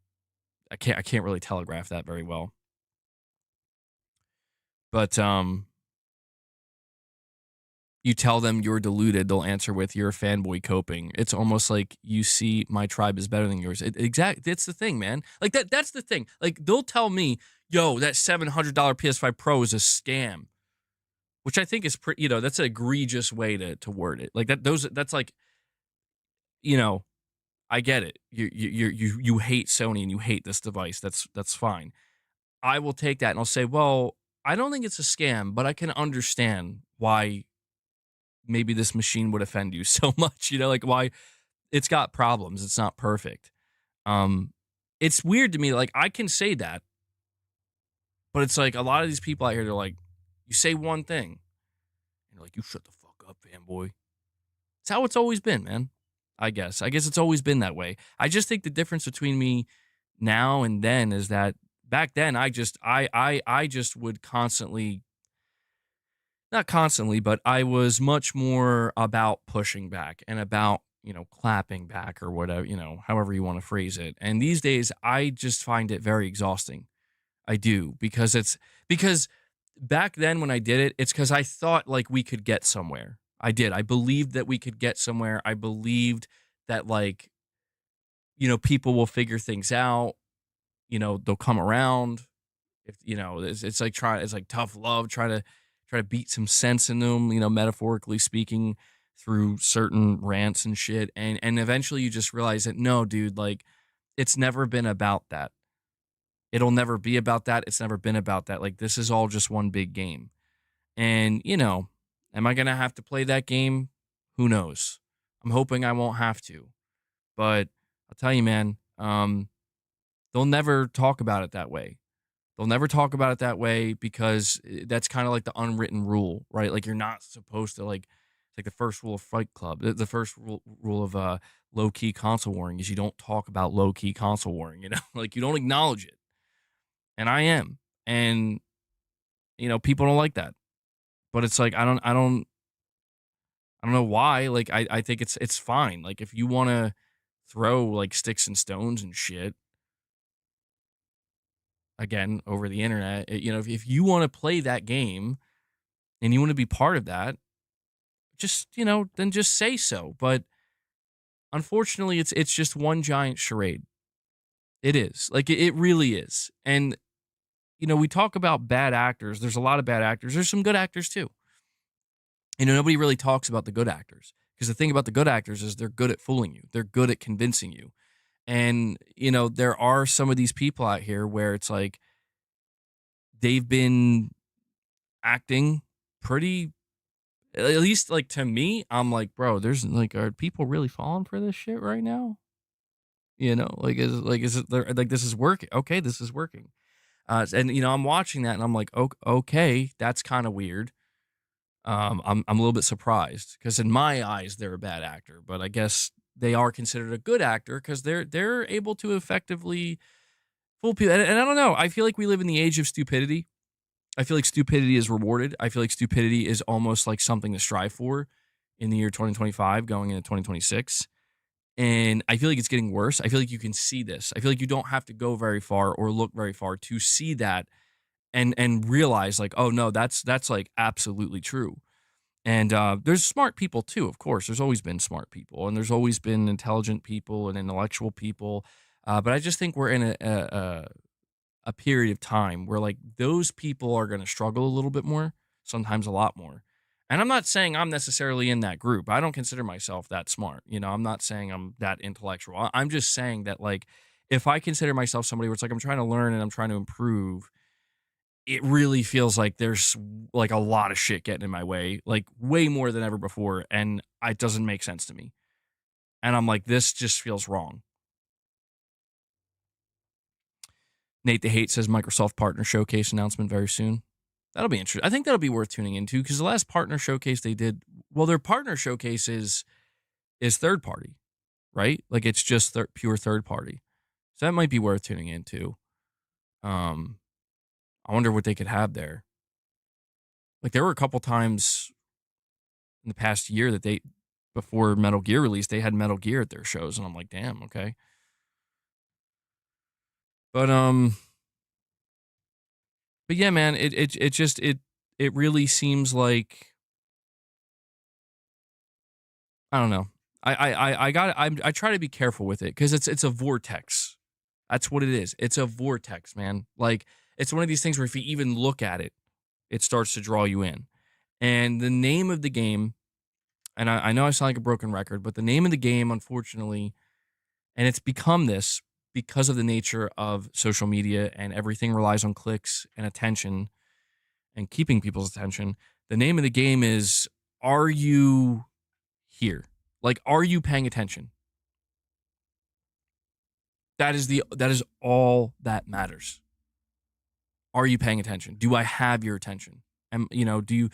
can't really telegraph that very well. But you tell them you're deluded, they'll answer with you're a fanboy coping. It's almost like you see my tribe is better than yours. That's the thing, man. Like that's the thing. Like they'll tell me, "Yo, that $700 PS5 Pro is a scam." Which I think is pretty, that's an egregious way to word it. Like that's like, you know, I get it. You hate Sony and you hate this device. That's fine. I will take that and I'll say, well, I don't think it's a scam, but I can understand why maybe this machine would offend you so much. Like why it's got problems. It's not perfect. Um, it's weird to me. Like I can say that, but it's like a lot of these people out here. They're like, you say one thing, and you're like, you shut the fuck up, fanboy. It's how it's always been, man. I guess it's always been that way. I just think the difference between me now and then is that back then I just would constantly, not constantly, but I was much more about pushing back and about, clapping back or whatever, however you want to phrase it. And these days I just find it very exhausting. I do because back then when I did it, it's because I thought like we could get somewhere. I did. I believed that we could get somewhere. I believed that like, people will figure things out. They'll come around. If it's like tough love, try to beat some sense in them, metaphorically speaking, through certain rants and shit. And eventually you just realize that no, dude, like it's never been about that. It'll never be about that. It's never been about that. Like this is all just one big game. And, am I going to have to play that game? Who knows? I'm hoping I won't have to. But I'll tell you, man, they'll never talk about it that way. They'll never talk about it that way because that's kind of like the unwritten rule, right? Like you're not supposed to it's like the first rule of Fight Club. The first rule of low key console warring is you don't talk about low key console warring, like you don't acknowledge it. And I am. And, people don't like that. But it's like I don't know why. Like I think it's fine. Like if you want to throw like sticks and stones and shit again over the internet, if you want to play that game and you want to be part of that, just then just say so. But unfortunately, it's just one giant charade. It is like it really is. And we talk about bad actors. There's a lot of bad actors. There's some good actors too. Nobody really talks about the good actors because the thing about the good actors is they're good at fooling you. They're good at convincing you. And, there are some of these people out here where it's like they've been acting pretty, at least like to me, I'm like, bro, there's like, are people really falling for this shit right now? Is it like this is working? Okay, this is working. And I'm watching that and I'm like, okay, that's kind of weird. I'm a little bit surprised because in my eyes they're a bad actor, but I guess they are considered a good actor because they're able to effectively fool people. And I don't know. I feel like we live in the age of stupidity. I feel like stupidity is rewarded. I feel like stupidity is almost like something to strive for in the year 2025 going into 2026. And I feel like it's getting worse. I feel like you can see this. I feel like you don't have to go very far or look very far to see that and realize like, oh no, that's like absolutely true. And there's smart people too, of course. There's always been smart people, and there's always been intelligent people and intellectual people. But I just think we're in a period of time where like those people are going to struggle a little bit more, sometimes a lot more. And I'm not saying I'm necessarily in that group. I don't consider myself that smart. I'm not saying I'm that intellectual. I'm just saying that, like, if I consider myself somebody where it's like I'm trying to learn and I'm trying to improve, it really feels like there's like a lot of shit getting in my way, like way more than ever before. And it doesn't make sense to me. And I'm like, this just feels wrong. Nate the Hate says Microsoft partner showcase announcement very soon. That'll be interesting. I think that'll be worth tuning into because the last partner showcase they did, well, their partner showcase is third party, right? Like it's just pure third party. So that might be worth tuning into. Um, I wonder what they could have there. Like there were a couple times in the past year that before Metal Gear release, they had Metal Gear at their shows, and I'm like, damn, okay. But but yeah, man, it just it really seems like, I don't know. I try to be careful with it because it's a vortex. That's what it is. It's a vortex, man. Like it's one of these things where if you even look at it, it starts to draw you in. And the name of the game, and I know I sound like a broken record, but the name of the game, unfortunately, and it's become this because of the nature of social media and everything relies on clicks and attention and keeping people's attention. The name of the game is, are you here? Like, are you paying attention? That is all that matters. Are you paying attention? Do I have your attention? And do you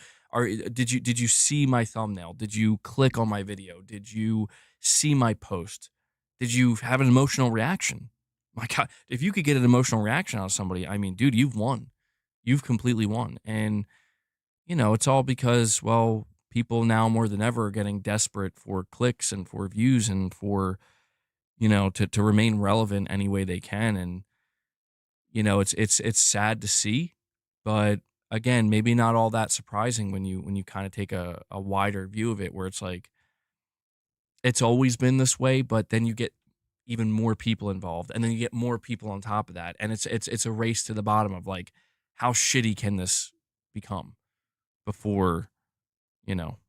did you see my thumbnail? Did you click on my video? Did you see my post? Did you have an emotional reaction? My God, if you could get an emotional reaction out of somebody, I mean, dude, you've won. You've completely won. And it's all because, well, people now more than ever are getting desperate for clicks and for views and for, to remain relevant any way they can. And, it's sad to see, but again, maybe not all that surprising when you kind of take a wider view of it, where it's like, it's always been this way, but then you get even more people involved and then you get more people on top of that. And it's a race to the bottom of like, how shitty can this become before, you know,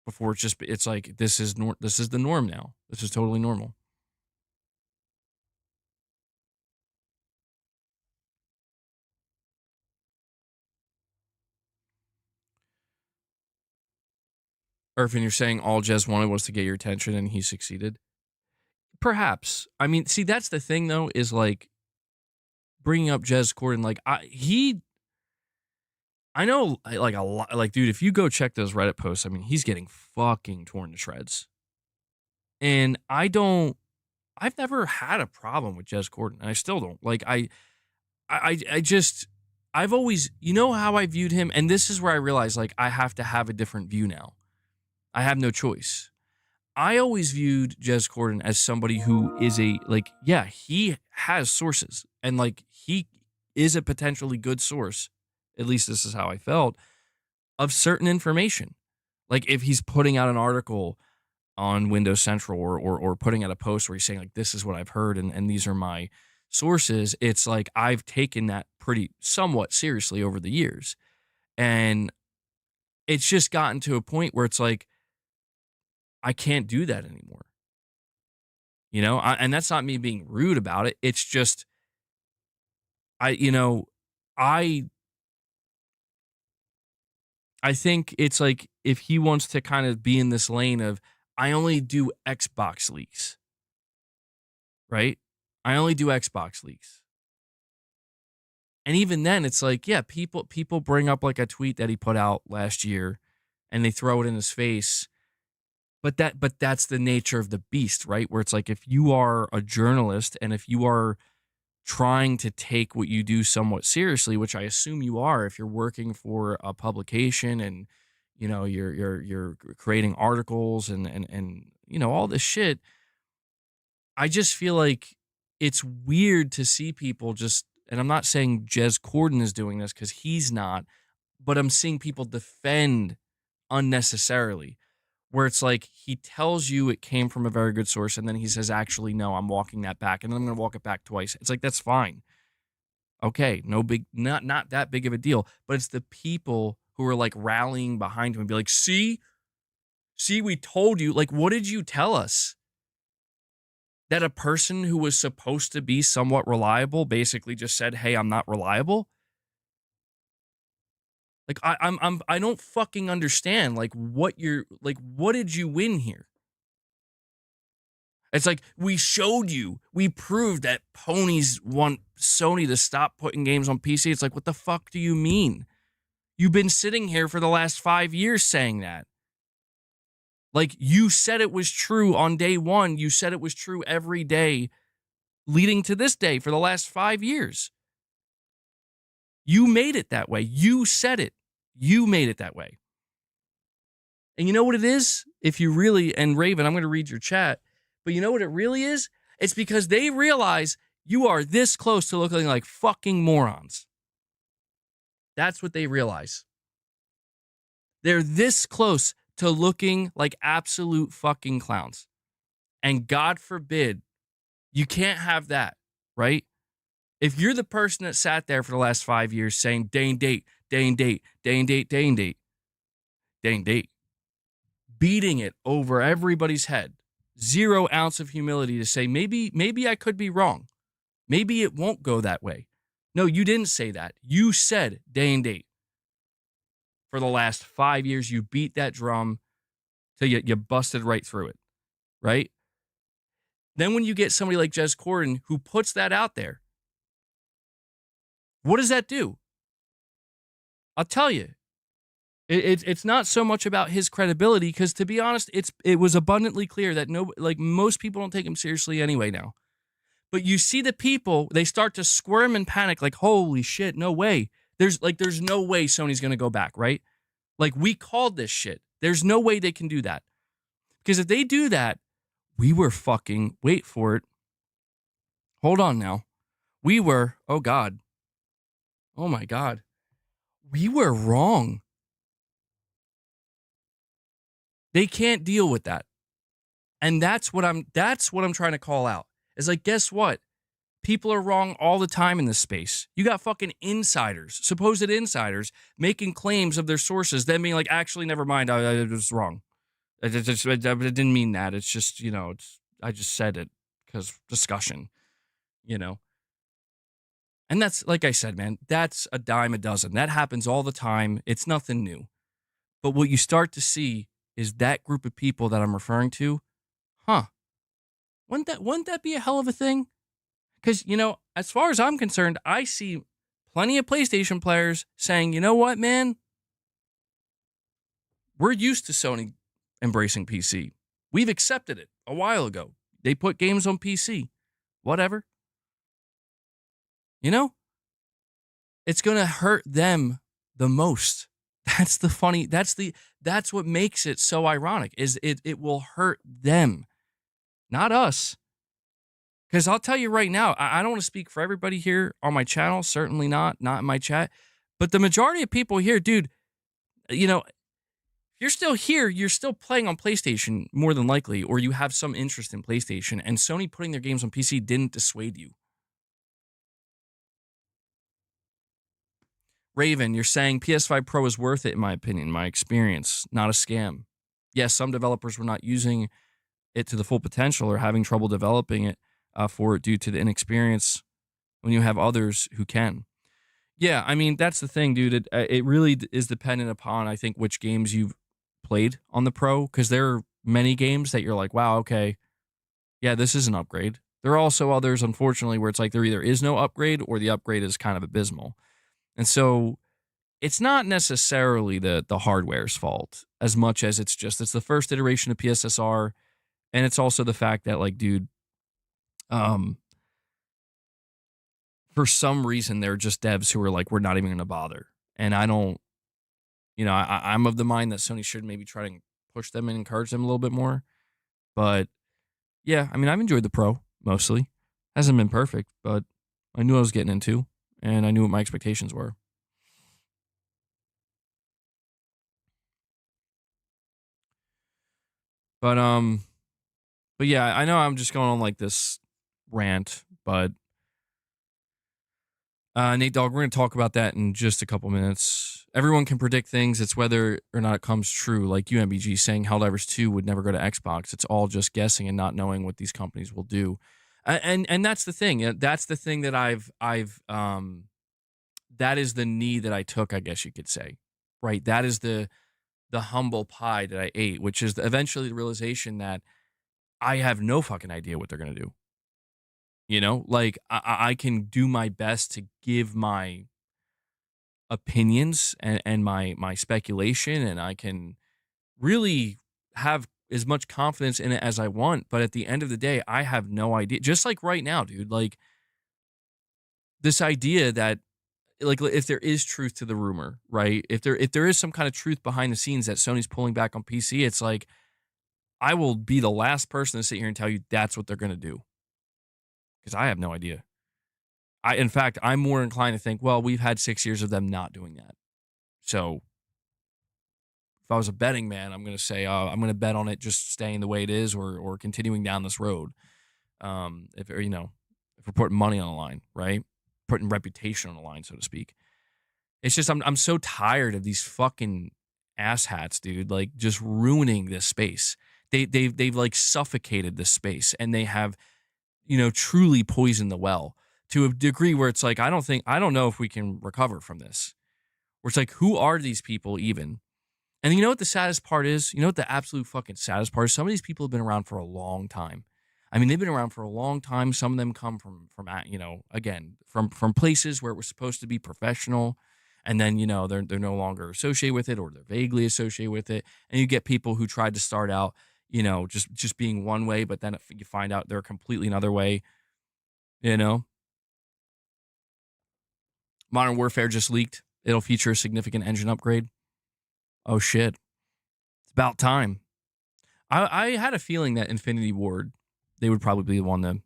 before it's like, this is the norm now. This is totally normal. Irvin, you're saying all Jez wanted was to get your attention and he succeeded? Perhaps. I mean, see, that's the thing though, is like bringing up Jez Corden. Like I know, like a lot, like dude, if you go check those Reddit posts, I mean, he's getting fucking torn to shreds. And I've never had a problem with Jez Corden, and I still don't. Like I just, I've always, how I viewed him, and this is where I realized like I have to have a different view now. I have no choice. I always viewed Jez Corden as somebody who is yeah, he has sources and like he is a potentially good source. At least this is how I felt, of certain information. Like if he's putting out an article on Windows Central or putting out a post where he's saying like, this is what I've heard and these are my sources. It's like, I've taken that pretty somewhat seriously over the years. And it's just gotten to a point where it's like, I can't do that anymore. And that's not me being rude about it. It's just, I I think it's like if he wants to kind of be in this lane of, I only do Xbox leaks, right? I only do Xbox leaks. And even then it's like, yeah, people bring up like a tweet that he put out last year and they throw it in his face. But that's the nature of the beast, right? Where it's like, if you are a journalist and if you are trying to take what you do somewhat seriously, which I assume you are if you're working for a publication and you're creating articles and all this shit. I just feel like it's weird to see people just, and I'm not saying Jez Corden is doing this because he's not, but I'm seeing people defend unnecessarily, where it's like he tells you it came from a very good source and then he says, actually, no, I'm walking that back and then I'm going to walk it back twice. It's like, that's fine. Okay, no big, not that big of a deal, but it's the people who were like rallying behind him and be like, see, we told you. Like, what did you tell us? That a person who was supposed to be somewhat reliable basically just said, hey, I'm not reliable? Like, I don't fucking understand. Like, what did you win here? It's like, we showed you, we proved that ponies want Sony to stop putting games on PC. It's like, what the fuck do you mean? You've been sitting here for the last 5 years saying that. Like, you said it was true on day one. You said it was true every day leading to this day for the last 5 years. You made it that way. You said it. You made it that way. And you know what it is? If you really, and Raven, I'm going to read your chat, but you know what it really is? It's because they realize you are this close to looking like fucking morons. That's what they realize. They're this close to looking like absolute fucking clowns. And God forbid, you can't have that, right? If you're the person that sat there for the last 5 years saying day and date, day and date, day and date, day and date, day and date, beating it over everybody's head, 0 ounce of humility to say, maybe I could be wrong. Maybe it won't go that way. No, you didn't say that. You said day and date. For the last 5 years, you beat that drum till you busted right through it, right? Then when you get somebody like Jez Corden who puts that out there, what does that do? I'll tell you. It's not so much about his credibility, because to be honest, it was abundantly clear that most people don't take him seriously anyway now. But you see the people, they start to squirm and panic, like, holy shit, no way. There's no way Sony's gonna go back, right? Like, we called this shit. There's no way they can do that. Because if they do that, we were fucking, wait for it. Hold on now. We were, oh God. Oh my God. We were wrong. They can't deal with that. And that's what I'm trying to call out. Is like, guess what? People are wrong all the time in this space. You got fucking insiders, supposed insiders, making claims of their sources, then being like, actually, never mind, I was wrong. I didn't mean that. It's just, I just said it because discussion, And that's, like I said, man, that's a dime a dozen. That happens all the time. It's nothing new. But what you start to see is that group of people that I'm referring to, wouldn't that be a hell of a thing? Because, as far as I'm concerned, I see plenty of PlayStation players saying, you know what, man? We're used to Sony embracing PC. We've accepted it a while ago. They put games on PC. Whatever. It's going to hurt them the most. That's what makes it so ironic, is it will hurt them, not us. Because I'll tell you right now, I don't want to speak for everybody here on my channel, certainly not in my chat, but the majority of people here, dude, if you're still here, you're still playing on PlayStation more than likely, or you have some interest in PlayStation, and Sony putting their games on PC didn't dissuade you. Raven, you're saying PS5 Pro is worth it, in my opinion, my experience, not a scam. Yes, some developers were not using it to the full potential or having trouble developing it for it due to the inexperience, when you have others who can. Yeah, I mean, that's the thing, dude. It really is dependent upon, I think, which games you've played on the Pro, because there are many games that you're like, wow, okay, yeah, this is an upgrade. There are also others, unfortunately, where it's like there either is no upgrade or the upgrade is kind of abysmal. And so it's not necessarily the hardware's fault as much as it's the first iteration of PSSR, and it's also the fact that, like, dude, for some reason there are just devs who are like, we're not even going to bother. And I don't, I'm of the mind that Sony should maybe try to push them and encourage them a little bit more. But yeah, I mean, I've enjoyed the Pro mostly. Hasn't been perfect, but I knew what I was getting into, and I knew what my expectations were. But yeah, I know I'm just going on like this rant, but Nate Dogg, we're going to talk about that in just a couple minutes. everyone can predict things. It's whether or not it comes true. Like UMBG saying Helldivers 2 would never go to Xbox. It's all just guessing and not knowing what these companies will do. And that's the thing. That's the thing that I've that is the knee that I took, I guess you could say. Right? That is the humble pie that I ate, which is eventually the realization that I have no fucking idea what they're going to do. You know, like I can do my best to give my opinions and my speculation, and I can really have as much confidence in it as I want. But at the end of the day, I have no idea. Just like right now, dude, like this idea that like if there is truth to the rumor, right? If there is some kind of truth behind the scenes that Sony's pulling back on PC, it's like I will be the last person to sit here and tell you that's what they're going to do because I have no idea. In fact, I'm more inclined to think, well, we've had 6 years of them not doing that. So if I was a betting man, I'm going to say I'm going to bet on it just staying the way it is or continuing down this road. If we're putting money on the line, right? Putting reputation on the line, so to speak. It's just I'm so tired of these fucking asshats, dude. Like just ruining this space. They've like suffocated this space, and they have truly poisoned the well to a degree where it's like I don't know if we can recover from this. Where it's like, who are these people even? And you know what the saddest part is? You know what the absolute fucking saddest part is? Some of these people have been around for a long time. I mean, they've been around for a long time. Some of them come from again, from places where it was supposed to be professional, and then they're no longer associated with it, or they're vaguely associated with it. And you get people who tried to start out, just being one way, but then you find out they're completely another way. Modern Warfare just leaked. It'll feature a significant engine upgrade. Oh shit. It's about time. I had a feeling that Infinity Ward, they would probably be the one to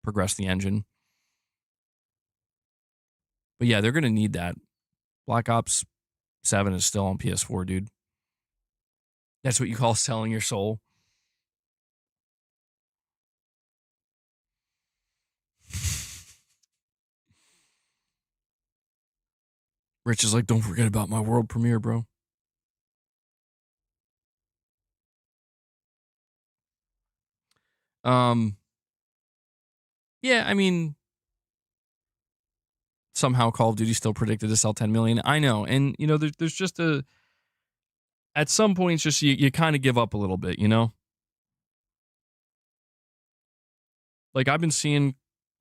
progress the engine. But yeah, they're going to need that. Black Ops 7 is still on PS4, dude. That's what you call selling your soul. Rich is like, don't forget about my world premiere, bro. Yeah, I mean, somehow Call of Duty still predicted to sell 10 million. I know. And, there's just at some points, just you kind of give up a little bit, Like, I've been seeing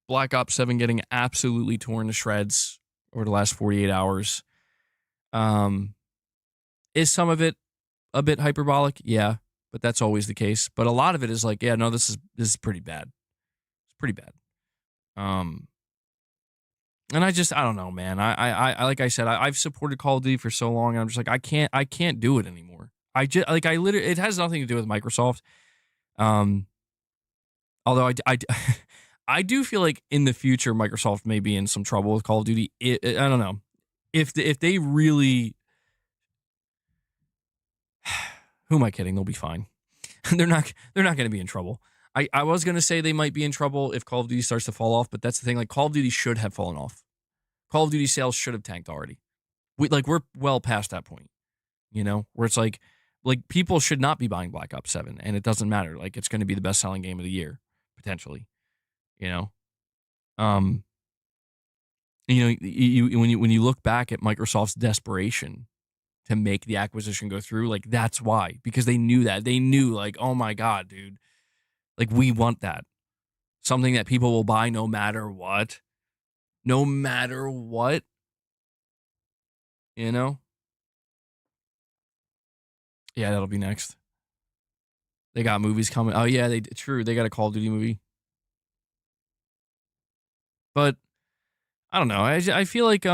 Black Ops 7 getting absolutely torn to shreds over the last 48 hours. Is some of it a bit hyperbolic? Yeah, but that's always the case. But a lot of it is like, yeah, no, this is pretty bad. It's pretty bad. And I don't know, man. I like I said, I've supported Call of Duty for so long, and I'm just like, I can't do it anymore. I literally, it has nothing to do with Microsoft. Although I do feel like in the future, Microsoft may be in some trouble with Call of Duty. I don't know if they really. Who am I kidding? They'll be fine. they're not going to be in trouble. I was going to say they might be in trouble if Call of Duty starts to fall off, but that's the thing. Like, Call of Duty should have fallen off. Call of Duty sales should have tanked already. We're well past that point, where it's like people should not be buying Black Ops 7, and it doesn't matter. Like, it's going to be the best selling game of the year, potentially, Um, when you look back at Microsoft's desperation to make the acquisition go through, like, that's why, because they knew like, oh my God, dude, like, we want that. Something that people will buy no matter what. No matter what. Yeah, that'll be next. They got movies coming. Oh yeah, true. They got a Call of Duty movie. But I don't know. I feel like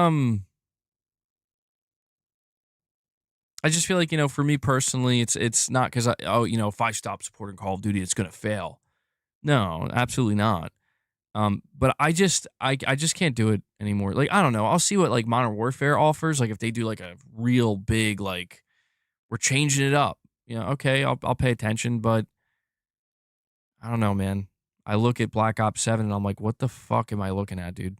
I just feel like, for me personally, it's not because if I stop supporting Call of Duty, it's gonna fail. No, absolutely not. But I just can't do it anymore. Like, I don't know. I'll see what like Modern Warfare offers. Like, if they do like a real big, like, we're changing it up. Okay, I'll pay attention, but I don't know, man. I look at Black Ops 7 and I'm like, what the fuck am I looking at, dude?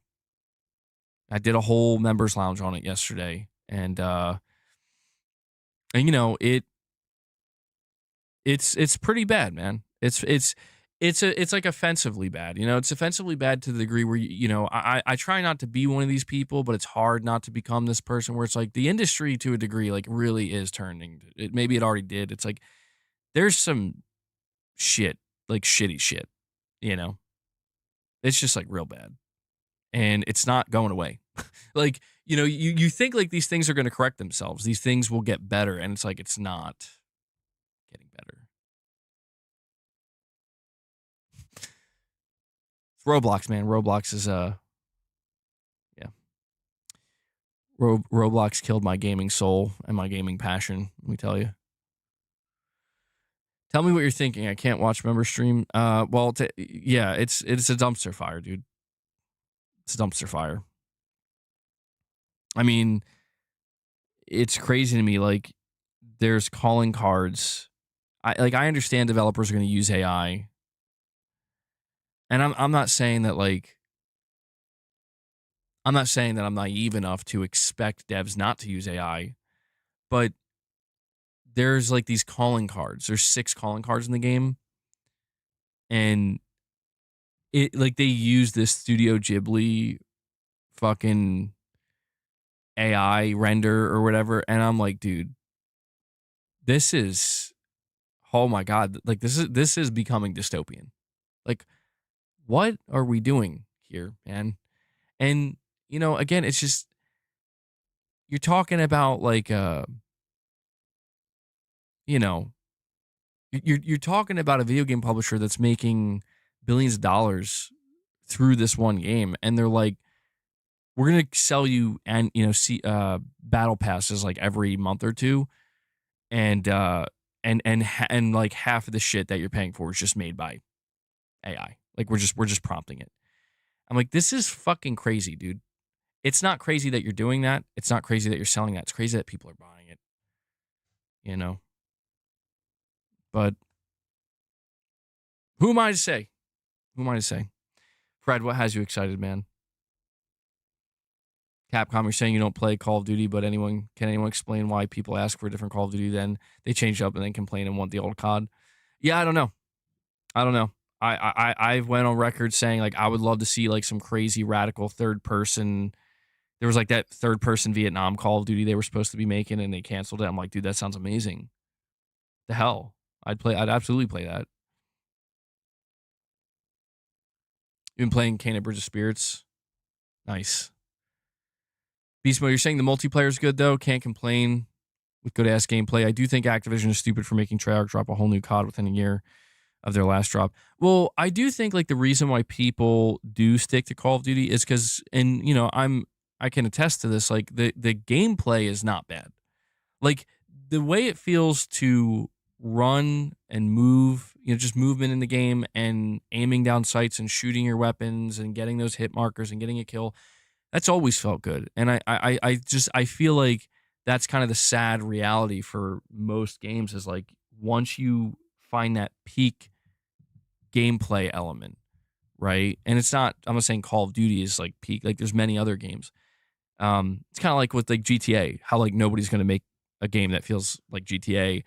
I did a whole members lounge on it yesterday, And and you know, it's pretty bad, man. It's like offensively bad. You know, it's offensively bad to the degree where you know, I try not to be one of these people, but it's hard not to become this person where it's like the industry to a degree like really is turning. It maybe it already did. It's like there's some shit, like shitty shit, you know. It's just like real bad. And it's not going away. Like, you know, you think like these things are going to correct themselves. These things will get better and it's like it's not getting better. It's Roblox, man. Roblox is yeah. Roblox killed my gaming soul and my gaming passion, let me tell you. Tell me what you're thinking. I can't watch member stream. Well, yeah, it's a dumpster fire, dude. It's a dumpster fire. I mean, it's crazy to me. Like, there's calling cards. I understand developers are going to use AI, and I'm not saying that like I'm not saying that I'm naive enough to expect devs not to use AI, but there's like these calling cards. There's 6 calling cards in the game, and it like they use this Studio Ghibli fucking AI render or whatever, and I'm like, dude, this is oh my god, like this is becoming dystopian. Like, what are we doing here, man? And you know, again, it's just you're talking about like you know, you're talking about a video game publisher that's making billions of dollars through this one game, and they're like, we're gonna sell you and you know see battle passes like every month or two, and and like half of the shit that you're paying for is just made by AI. Like we're just prompting it. I'm like, this is fucking crazy, dude. It's not crazy that you're doing that. It's not crazy that you're selling that. It's crazy that people are buying it. You know, but who am I to say? Who am I to say? Fred, what has you excited, man? Capcom, you're saying you don't play Call of Duty, but can anyone explain why people ask for a different Call of Duty, then they change up and then complain and want the old COD? Yeah, I don't know. I don't know. I went on record saying like I would love to see like some crazy radical third person. There was like that third person Vietnam Call of Duty they were supposed to be making and they canceled it. I'm like, dude, that sounds amazing. The hell, I'd absolutely play that. You've been playing Kane Bridge of Spirits. Nice. Beast Mode, you're saying the multiplayer is good though. Can't complain with good ass gameplay. I do think Activision is stupid for making Treyarch drop a whole new COD within a year of their last drop. Well, I do think like the reason why people do stick to Call of Duty is because, and you know, I can attest to this. Like the gameplay is not bad. Like the way it feels to run and move, you know, just movement in the game and aiming down sights and shooting your weapons and getting those hit markers and getting a kill. That's always felt good. And I feel like that's kind of the sad reality for most games is like once you find that peak gameplay element, right? And it's not, I'm not saying Call of Duty is like peak, like there's many other games. It's kind of like with like GTA, how like nobody's going to make a game that feels like GTA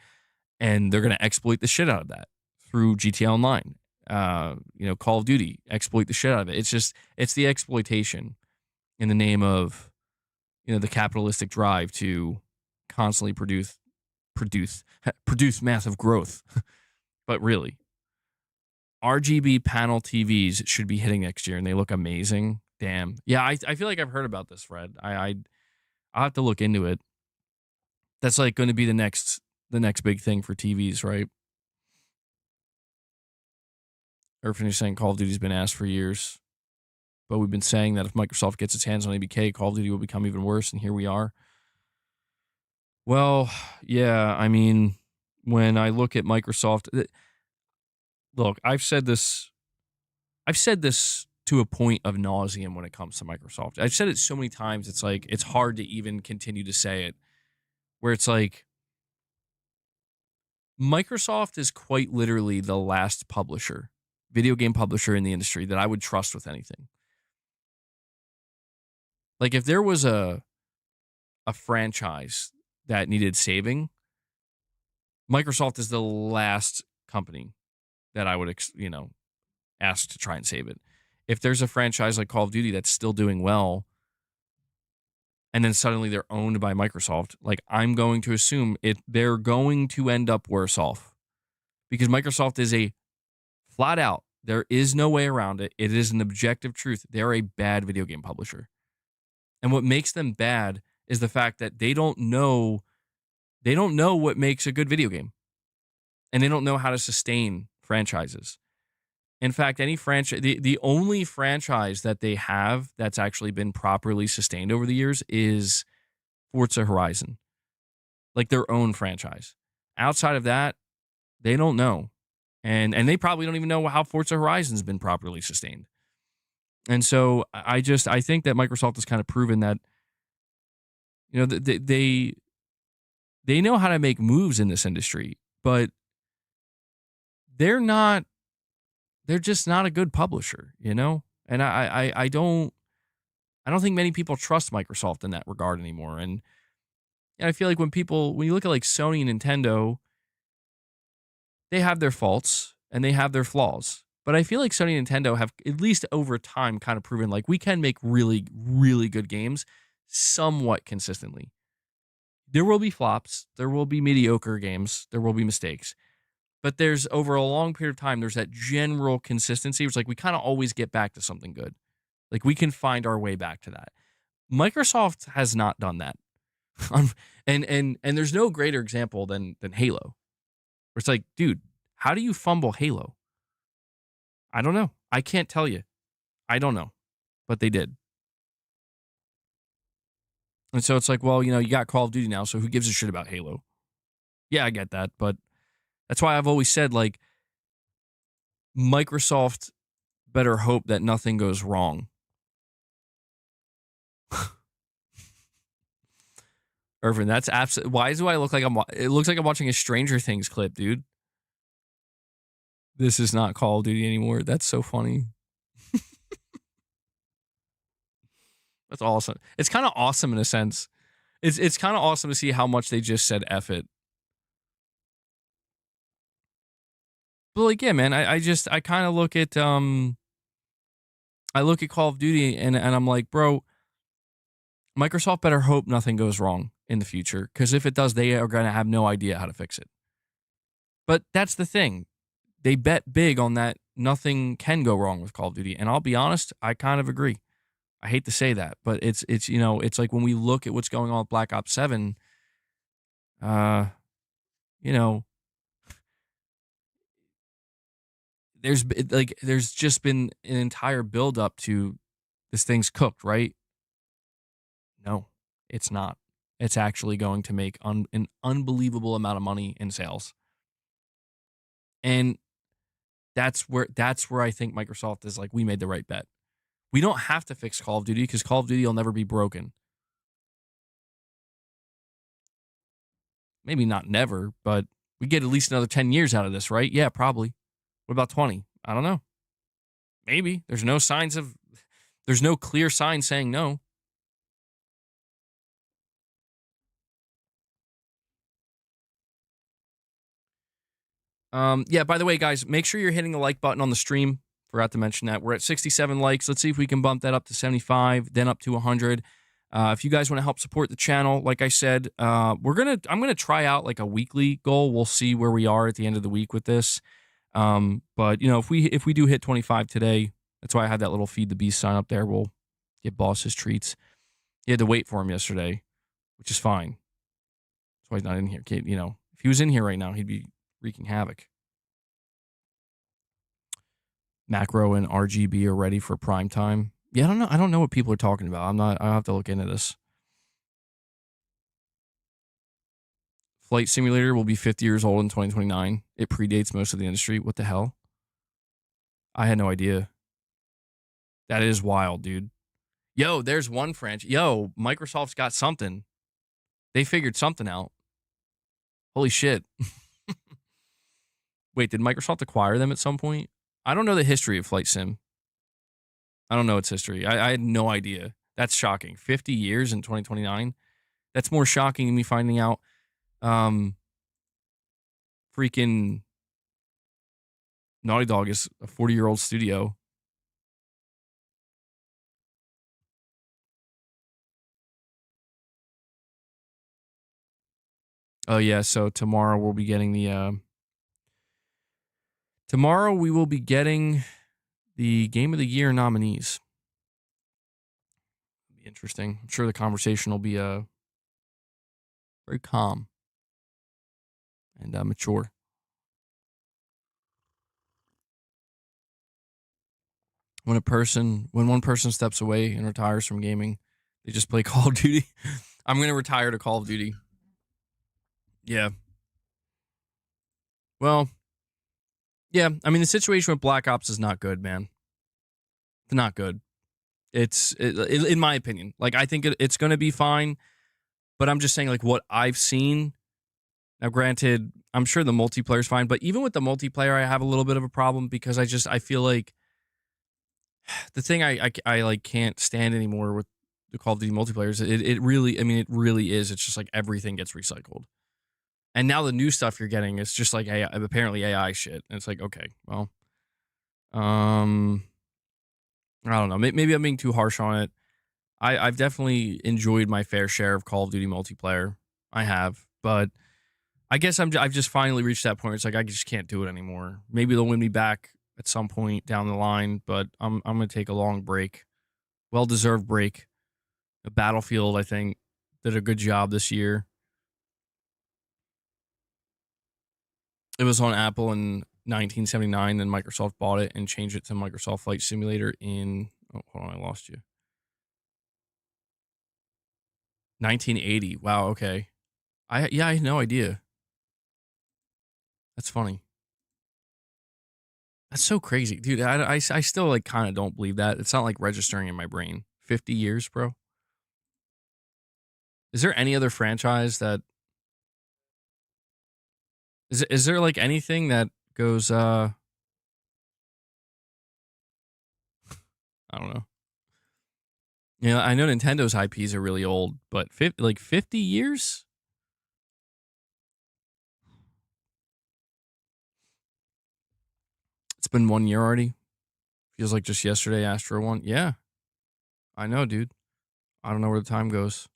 and they're going to exploit the shit out of that through GTA Online. You know, Call of Duty, exploit the shit out of it. It's just, it's the exploitation in the name of, you know, the capitalistic drive to constantly produce massive growth. But really, RGB panel TVs should be hitting next year, and they look amazing. Damn, yeah, I feel like I've heard about this, Fred. I'll have to look into it. That's like going to be the next big thing for TVs, right? Irfan is saying Call of Duty's been asked for years, but we've been saying that if Microsoft gets its hands on ABK, Call of Duty will become even worse, and here we are. Well, yeah, I mean, when I look at Microsoft, look, I've said this to a point of nauseum when it comes to Microsoft. I've said it so many times, it's like, it's hard to even continue to say it, where it's like, Microsoft is quite literally the last publisher, video game publisher in the industry that I would trust with anything. Like, if there was a franchise that needed saving, Microsoft is the last company that I would, ask to try and save it. If there's a franchise like Call of Duty that's still doing well, and then suddenly they're owned by Microsoft, like I'm going to assume they're going to end up worse off because Microsoft is a flat out, there is no way around it. It is an objective truth. They're a bad video game publisher. And what makes them bad is the fact that they don't know what makes a good video game. And they don't know how to sustain franchises. In fact, any franchise, the only franchise that they have that's actually been properly sustained over the years is Forza Horizon, like their own franchise. Outside of that, they don't know, and they probably don't even know how Forza Horizon's been properly sustained. And so I think that Microsoft has kind of proven that they know how to make moves in this industry, but they're not they're just not a good publisher, And I don't think many people trust Microsoft in that regard anymore. And I feel like when you look at like Sony and Nintendo, they have their faults and they have their flaws. But I feel like Sony and Nintendo have, at least over time, kind of proven like we can make really, really good games somewhat consistently. There will be flops, there will be mediocre games, there will be mistakes. But there's, over a long period of time, there's that general consistency. It's like we kind of always get back to something good. Like we can find our way back to that. Microsoft has not done that. and there's no greater example than Halo. Where it's like, dude, how do you fumble Halo? I don't know. I can't tell you. I don't know. But they did. And so it's like, well, you got Call of Duty now, so who gives a shit about Halo? Yeah, I get that, but that's why I've always said, like, Microsoft better hope that nothing goes wrong. Irvin, that's absolutely. Why do I look like it looks like I'm watching a Stranger Things clip, dude. This is not Call of Duty anymore. That's so funny. That's awesome. It's kind of awesome in a sense. It's kind of awesome to see how much they just said F it. But like, yeah, man, I kind of look at Call of Duty and I'm like, bro, Microsoft better hope nothing goes wrong in the future, because if it does, they are going to have no idea how to fix it. But that's the thing. They bet big on that nothing can go wrong with Call of Duty. And I'll be honest, I kind of agree. I hate to say that, but it's it's like when we look at what's going on with Black Ops 7, you know, there's just been an entire build up to this thing's cooked, right? No, it's not. It's actually going to make an unbelievable amount of money in sales. And that's where I think Microsoft is like, we made the right bet. We don't have to fix Call of Duty because Call of Duty will never be broken. Maybe not never, but we get at least another 10 years out of this, right? Yeah, probably. What about 20? I don't know. Maybe. There's no clear sign saying no. Yeah, by the way, guys, make sure you're hitting the like button on the stream. Forgot to mention that. We're at 67 likes. Let's see if we can bump that up to 75, then up to 100. If you guys want to help support the channel, like I said, I'm gonna try out like a weekly goal. We'll see where we are at the end of the week with this. But if we do hit 25 today, that's why I had that little Feed the Beast sign up there. We'll give Boss his treats. He had to wait for him yesterday, which is fine. That's why he's not in here. If he was in here right now, he'd be wreaking havoc. Macro and RGB are ready for prime time. Yeah, I don't know what people are talking about. I'll have to look into this. Flight Simulator will be 50 years old in 2029. It predates most of the industry. What the hell? I had no idea. That is wild, dude. Yo, there's one franchise. Yo, Microsoft's got something. They figured something out. Holy shit. Wait, did Microsoft acquire them at some point? I don't know the history of Flight Sim. I don't know its history. I had no idea. That's shocking. 50 years in 2029. That's more shocking to me finding out freaking Naughty Dog is a 40-year-old studio. Oh yeah, so tomorrow we'll be getting the tomorrow we will be getting the Game of the Year nominees. It'll be interesting. I'm sure the conversation will be very calm and mature. When one person steps away and retires from gaming, they just play Call of Duty. I'm gonna retire to Call of Duty. Yeah. Well, yeah. I mean, the situation with Black Ops is not good, man. It's not good. In my opinion. Like, I think it's gonna be fine, but I'm just saying, like, what I've seen. Now, granted, I'm sure the multiplayer's fine, but even with the multiplayer, I have a little bit of a problem because I feel like the thing I like can't stand anymore with the Call of Duty multiplayer is it really, I mean, it really is. It's just like everything gets recycled. And now the new stuff you're getting is just like AI, apparently AI shit. And it's like, okay, well, I don't know. Maybe I'm being too harsh on it. I've definitely enjoyed my fair share of Call of Duty multiplayer. I have, but I guess I've just finally reached that point where it's like I just can't do it anymore. Maybe they'll win me back at some point down the line, but I'm gonna take a long break, well deserved break. The Battlefield, I think, did a good job this year. It was on Apple in 1979, then Microsoft bought it and changed it to Microsoft Flight Simulator in. Oh, hold on, I lost you. 1980. Wow. Okay. I had no idea. That's funny. That's so crazy, dude. I still like kind of don't believe that. It's not like registering in my brain. 50 years, bro. Is there any other franchise that is there like anything that goes I don't know. You know, I know Nintendo's IPs are really old, but 50 years? It's been 1 year already. Feels like just yesterday Astro won. Yeah. I know, dude. I don't know where the time goes.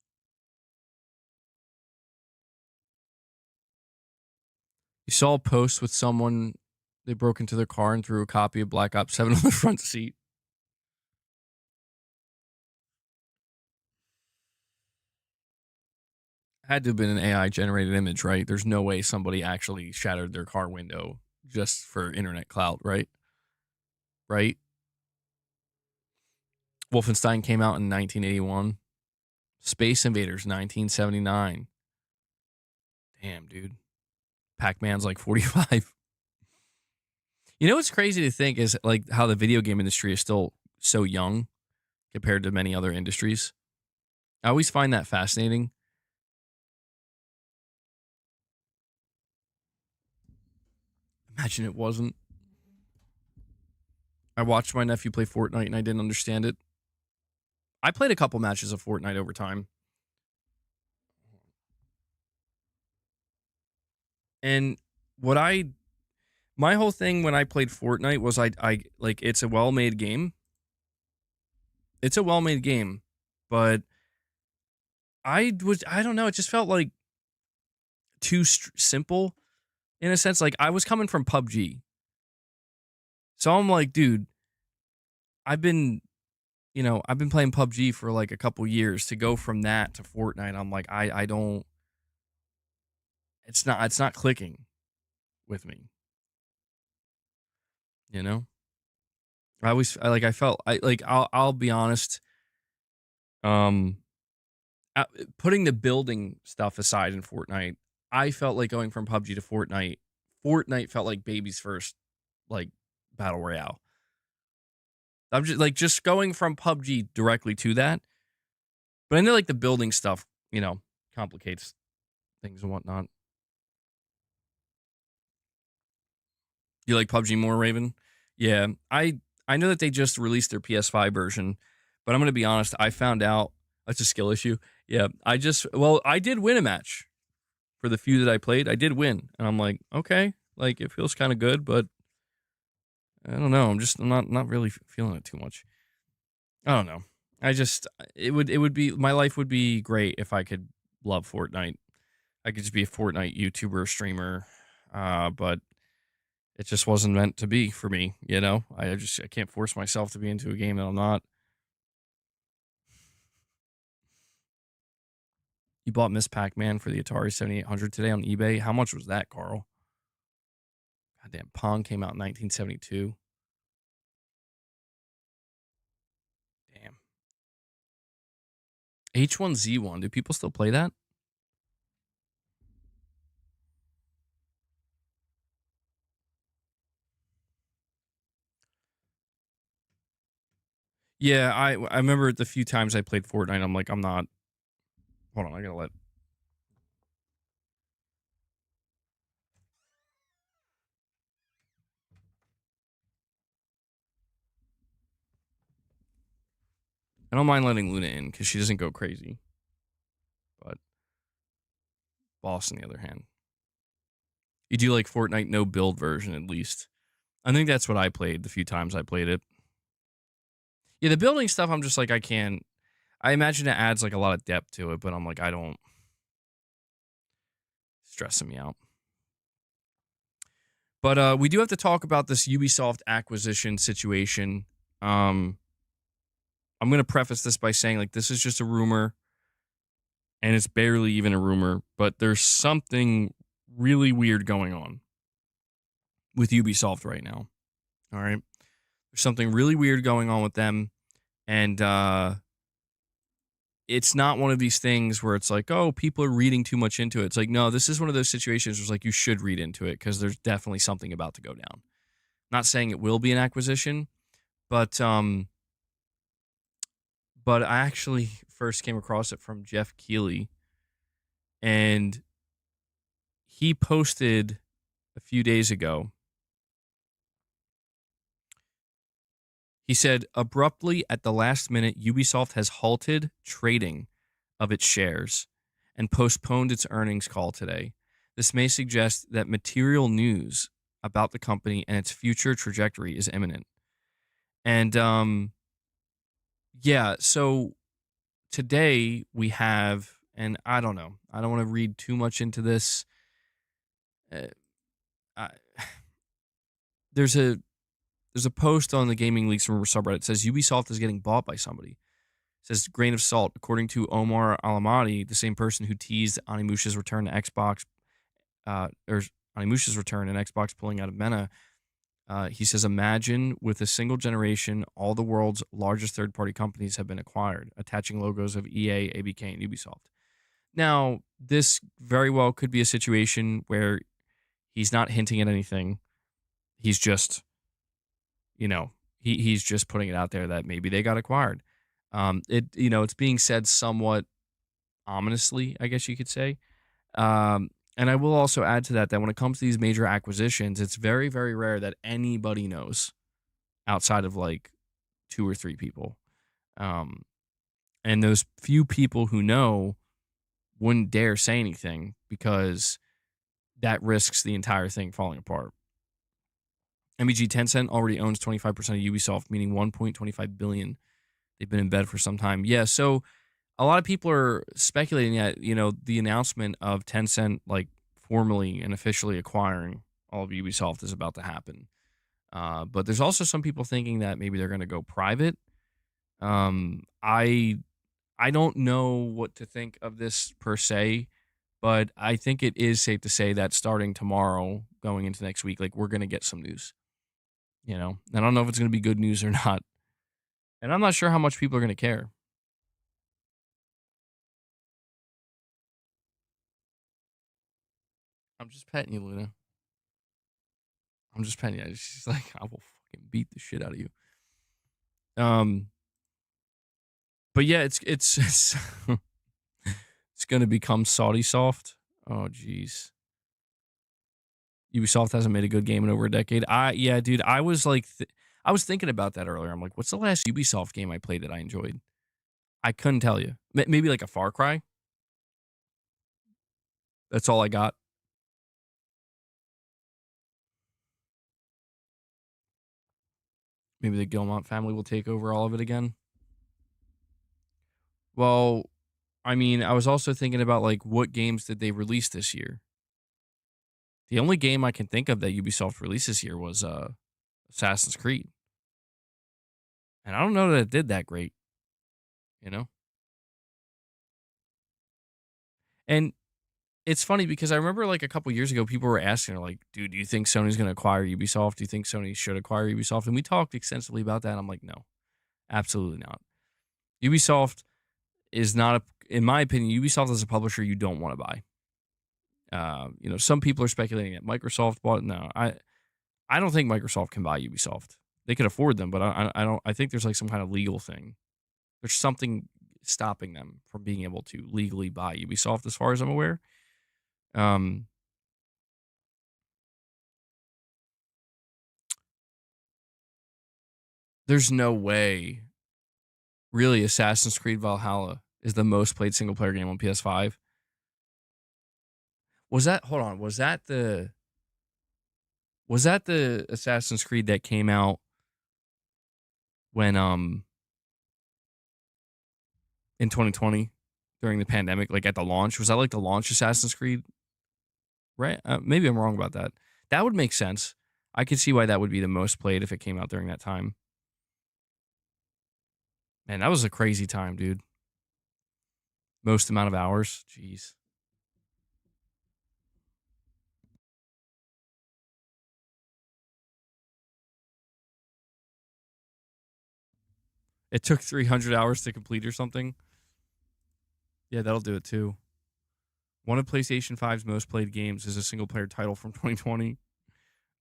You saw a post with someone, they broke into their car and threw a copy of Black Ops 7 on the front seat. Had to have been an AI generated image, right? There's no way somebody actually shattered their car window just for internet clout, right? Right? Wolfenstein came out in 1981. Space Invaders 1979. Damn, dude. Pac-Man's like 45. You know what's crazy to think is like how the video game industry is still so young compared to many other industries. I always find that fascinating. Imagine it wasn't. I watched my nephew play Fortnite and I didn't understand it. I played a couple matches of Fortnite over time. And what my whole thing when I played Fortnite was I like it's a well-made game. It's a well-made game, but I don't know, it just felt like too simple in a sense. Like I was coming from PUBG. So I'm like, dude, I've been I've been playing PUBG for like a couple years. To go from that to Fortnite, I'm like, I don't. It's not clicking with me. You know, I felt I'll be honest. Um, Putting the building stuff aside in Fortnite, I felt like going from PUBG to Fortnite. Fortnite felt like baby's first like battle royale. I'm just going from PUBG directly to that. But I know like the building stuff, complicates things and whatnot. You like PUBG more, Raven? Yeah, I know that they just released their PS5 version, but I'm gonna be honest. I found out That's a skill issue. Yeah, I did win a match for the few that I played. I did win, and I'm like, okay, like it feels kind of good, but I don't know. I'm not really feeling it too much. I don't know. I just it would be my life would be great if I could love Fortnite. I could just be a Fortnite YouTuber streamer, but it just wasn't meant to be for me. I can't force myself to be into a game that I'm not. You bought Miss Pac-Man for the Atari 7800 today on eBay. How much was that, Carl? Goddamn, Pong came out in 1972. Damn. H1Z1. Do people still play that? Yeah, I remember the few times I played Fortnite. I'm like, I'm not. Hold on, I gotta let. I don't mind letting Luna in because she doesn't go crazy. But Boss, on the other hand, you do like Fortnite no build version at least. I think that's what I played the few times I played it. Yeah, the building stuff, I'm just like, I can't. I imagine it adds like a lot of depth to it, but I'm like, I don't. Stressing me out. But we do have to talk about this Ubisoft acquisition situation. Um, I'm going to preface this by saying, like, this is just a rumor, and it's barely even a rumor, but there's something really weird going on with Ubisoft right now. All right. There's something really weird going on with them. And it's not one of these things where it's like, oh, people are reading too much into it. It's like, no, this is one of those situations where it's like you should read into it because there's definitely something about to go down. Not saying it will be an acquisition, but I actually first came across it from Jeff Keighley, and he posted a few days ago. He said, abruptly at the last minute, Ubisoft has halted trading of its shares and postponed its earnings call today. This may suggest that material news about the company and its future trajectory is imminent. And yeah, so today we have, and I don't know, I don't want to read too much into this. Uh, I, there's a post on the Gaming Leaks Rumor subreddit. It says Ubisoft is getting bought by somebody. It says grain of salt. According to Omar Alamati, the same person who teased Animusha's return to Xbox, or Animusha's return and Xbox pulling out of Mena, he says, imagine with a single generation, all the world's largest third-party companies have been acquired, attaching logos of EA, ABK, and Ubisoft. Now, this very well could be a situation where he's not hinting at anything. He's just, he's just putting it out there that maybe they got acquired. It's being said somewhat ominously, I guess you could say. And I will also add to that when it comes to these major acquisitions, it's very, very rare that anybody knows outside of like 2 or 3 people. And those few people who know wouldn't dare say anything because that risks the entire thing falling apart. MEG Tencent already owns 25% of Ubisoft, meaning 1.25 billion. They've been in bed for some time. Yeah, so a lot of people are speculating that, the announcement of Tencent like formally and officially acquiring all of Ubisoft is about to happen. But there's also some people thinking that maybe they're going to go private. I don't know what to think of this per se, but I think it is safe to say that starting tomorrow, going into next week, like we're going to get some news. I don't know if it's going to be good news or not, and I'm not sure how much people are going to care. I'm just petting you, Luna. I'm just petting you. She's like, I will fucking beat the shit out of you. Um, but yeah, it's it's gonna become Saudi soft. Oh jeez. Ubisoft hasn't made a good game in over a decade. Yeah, dude. I was like, I was thinking about that earlier. I'm like, what's the last Ubisoft game I played that I enjoyed? I couldn't tell you. Maybe like a Far Cry. That's all I got. Maybe the Gilmont family will take over all of it again. Well, I mean, I was also thinking about like what games did they release this year? The only game I can think of that Ubisoft released this year was Assassin's Creed. And I don't know that it did that great, you know? And it's funny because I remember like a couple years ago, people were asking, like, dude, do you think Sony's going to acquire Ubisoft? Do you think Sony should acquire Ubisoft? And we talked extensively about that. And I'm like, no, absolutely not. Ubisoft is not, in my opinion, Ubisoft is a publisher you don't want to buy. Some people are speculating that Microsoft bought. No, I don't think Microsoft can buy Ubisoft. They could afford them, but I don't. I think there's like some kind of legal thing. There's something stopping them from being able to legally buy Ubisoft, as far as I'm aware. Um, there's no way, really, Assassin's Creed Valhalla is the most played single player game on PS5. Was that? Hold on. Was that the Assassin's Creed that came out when in 2020 during the pandemic, like at the launch? Was that like the launch Assassin's Creed? Right? Maybe I'm wrong about that. That would make sense. I could see why that would be the most played if it came out during that time. Man, that was a crazy time, dude. Most amount of hours. Jeez. It took 300 hours to complete or something. Yeah, that'll do it too. One of PlayStation 5's most played games is a single player title from 2020.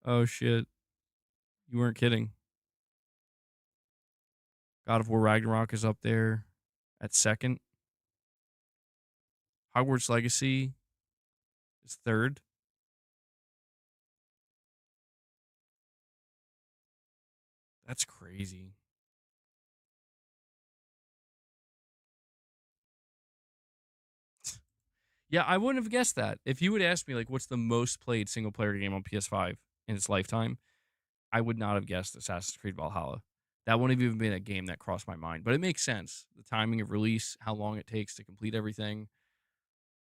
Oh shit. You weren't kidding. God of War Ragnarok is up there at second. Hogwarts Legacy is third. That's crazy. Yeah, I wouldn't have guessed that. If you would ask me, like, what's the most played single player game on PS5 in its lifetime, I would not have guessed Assassin's Creed Valhalla. That wouldn't have even been a game that crossed my mind, but it makes sense. The timing of release, how long it takes to complete everything.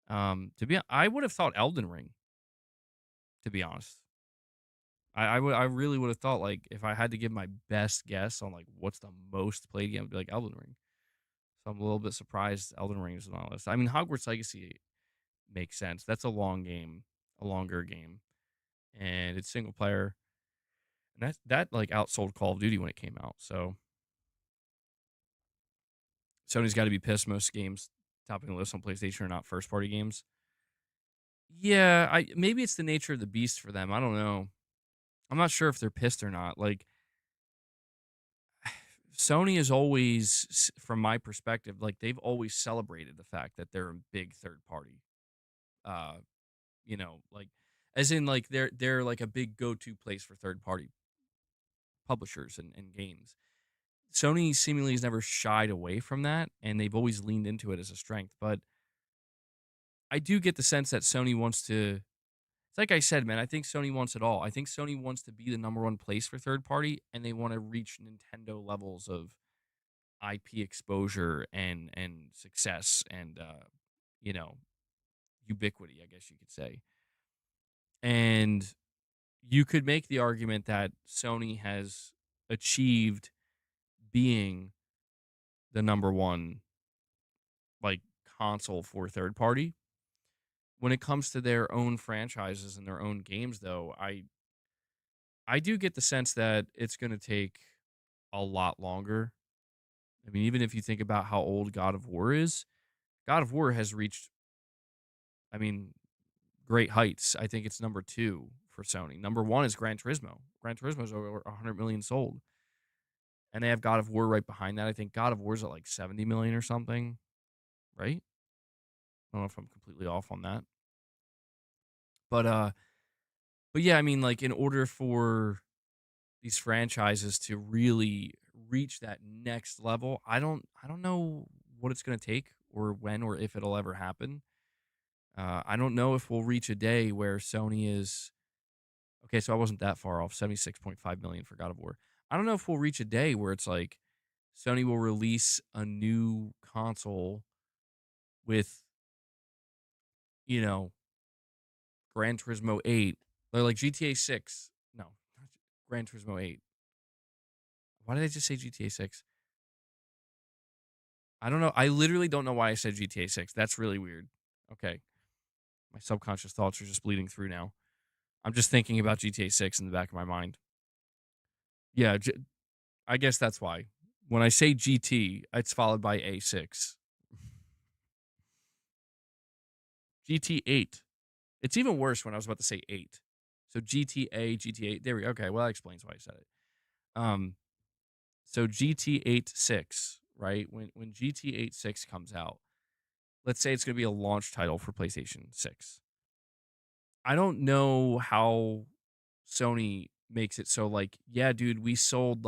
I would have thought Elden Ring, to be honest. I really would have thought, like, if I had to give my best guess on like what's the most played game, it'd be like Elden Ring. So I'm a little bit surprised Elden Ring is on the list. I mean, Hogwarts Legacy makes sense. That's a long game, a longer game, and it's single player. And that like outsold Call of Duty when it came out. So Sony's got to be pissed most games topping the list on PlayStation are not first party games. Yeah, I maybe it's the nature of the beast for them. I don't know. I'm not sure if they're pissed or not. Like Sony is always, from my perspective, like they've always celebrated the fact that they're a big third party. Uh, like as in like they're like a big go to place for third party publishers and games. Sony seemingly has never shied away from that, and they've always leaned into it as a strength. But I do get the sense that Sony wants to. It's like I said, man. I think Sony wants it all. I think Sony wants to be the number one place for third party, and they want to reach Nintendo levels of IP exposure and success and you know ubiquity, I guess you could say. And you could make the argument that Sony has achieved being the number one like console for third party. When it comes to their own franchises and their own games, though, I do get the sense that it's going to take a lot longer. I mean, even if you think about how old God of War is, God of War has reached, I mean, great heights. I think it's number two for Sony. Number one is Gran Turismo. Gran Turismo is over 100 million sold, and they have God of War right behind that. I think God of War's at like 70 million or something, right? I don't know if I'm completely off on that, but yeah, I mean, like in order for these franchises to really reach that next level, I don't know what it's going to take or when or if it'll ever happen. I don't know if we'll reach a day where Sony is okay. So I wasn't that far off. 76.5 million for God of War. I don't know if we'll reach a day where it's like Sony will release a new console with, you know, Gran Turismo 8 or like GTA 6. No, not Gran Turismo 8. Why did I just say GTA 6? I don't know. I literally don't know why I said GTA 6. That's really weird. Okay. My subconscious thoughts are just bleeding through now. I'm just thinking about GTA 6 in the back of my mind. Yeah, I guess that's why. When I say GT, it's followed by A6. GT8. It's even worse when I was about to say 8. So GTA, GT8. There we go. Okay, well, that explains why I said it. Um, so GT8 6, right? When GT8 6 comes out, let's say it's going to be a launch title for PlayStation 6. I don't know how Sony makes it so like, yeah, dude, we sold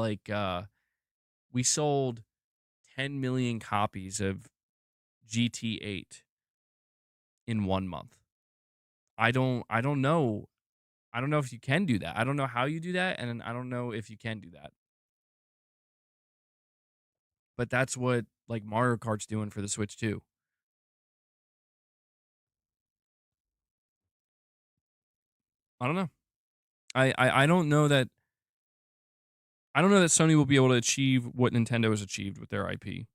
10 million copies of GT8 in 1 month. I don't know. I don't know if you can do that. I don't know how you do that and I don't know if you can do that. But that's what like Mario Kart's doing for the Switch too. I don't know. I don't know that Sony will be able to achieve what Nintendo has achieved with their IP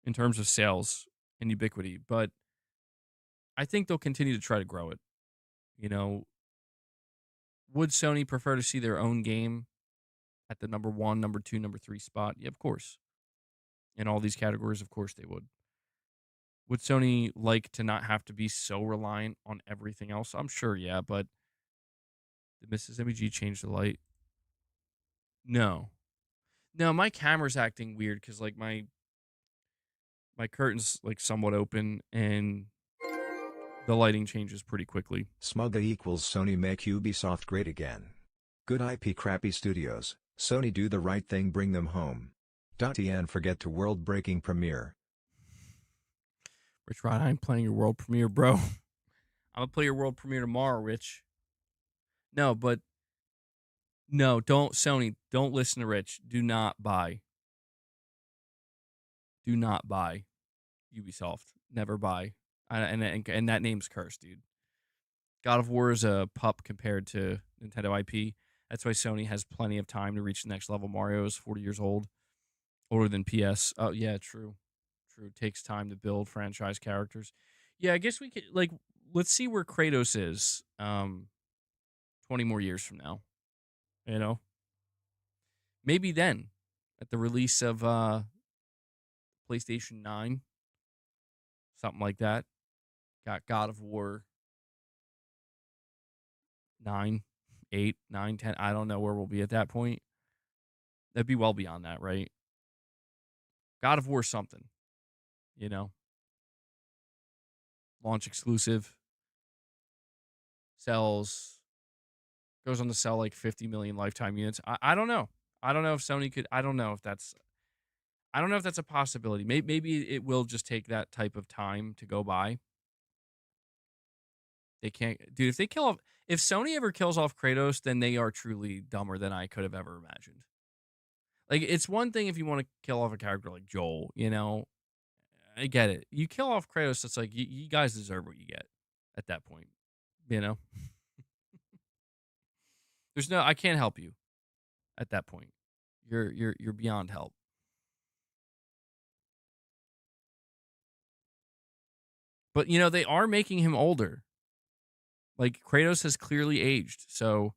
in terms of sales and ubiquity, but I think they'll continue to try to grow it. You know, would Sony prefer to see their own game at the number 1, number 2, number 3 spot? Yeah, of course. In all these categories, of course they would. Would Sony like to not have to be so reliant on everything else? I'm sure, yeah, but did Mrs. MEG change the light? No. No, my camera's acting weird because like my curtain's like somewhat open and the lighting changes pretty quickly. Smugga equals Sony make Ubisoft great again. Good IP crappy studios, Sony do the right thing bring them home. .tn forget to world-breaking premiere. Rich Rod, I'm playing your world premiere, bro. I'm gonna play your world premiere tomorrow, Rich. No, but no, don't Sony, don't listen to Rich. Do not buy. Do not buy Ubisoft. Never buy. And that name's cursed, dude. God of War is a pup compared to Nintendo IP. That's why Sony has plenty of time to reach the next level. Mario is 40 years old, older than PS. Oh yeah, true, true. Takes time to build franchise characters. Yeah, I guess we could like let's see where Kratos is. 20 more years from now. You know, maybe then at the release of PlayStation 9, something like that. Got God of War 9, 8, 9, 10. I don't know where we'll be at that point. That'd be well beyond that, right? God of War something, you know, launch exclusive, sells, goes on to sell like 50 million lifetime units. I don't know. I don't know if Sony could, I don't know if that's a possibility. Maybe it will just take that type of time to go by. They can't, dude, if Sony ever kills off Kratos, then they are truly dumber than I could have ever imagined. Like, it's one thing if you want to kill off a character like Joel, you know, I get it. You kill off Kratos, it's like you guys deserve what you get at that point. You know, I can't help you at that point. You're beyond help. But you know they are making him older. Like Kratos has clearly aged, so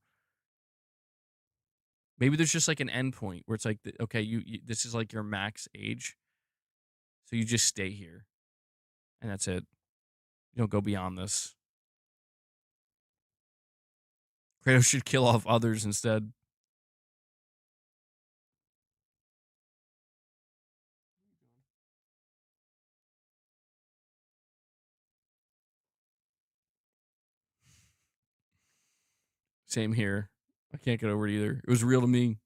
maybe there's just like an end point where it's like, okay, you this is like your max age, so you just stay here, and that's it. You don't go beyond this. Kratos should kill off others instead. Same here. I can't get over it either. It was real to me.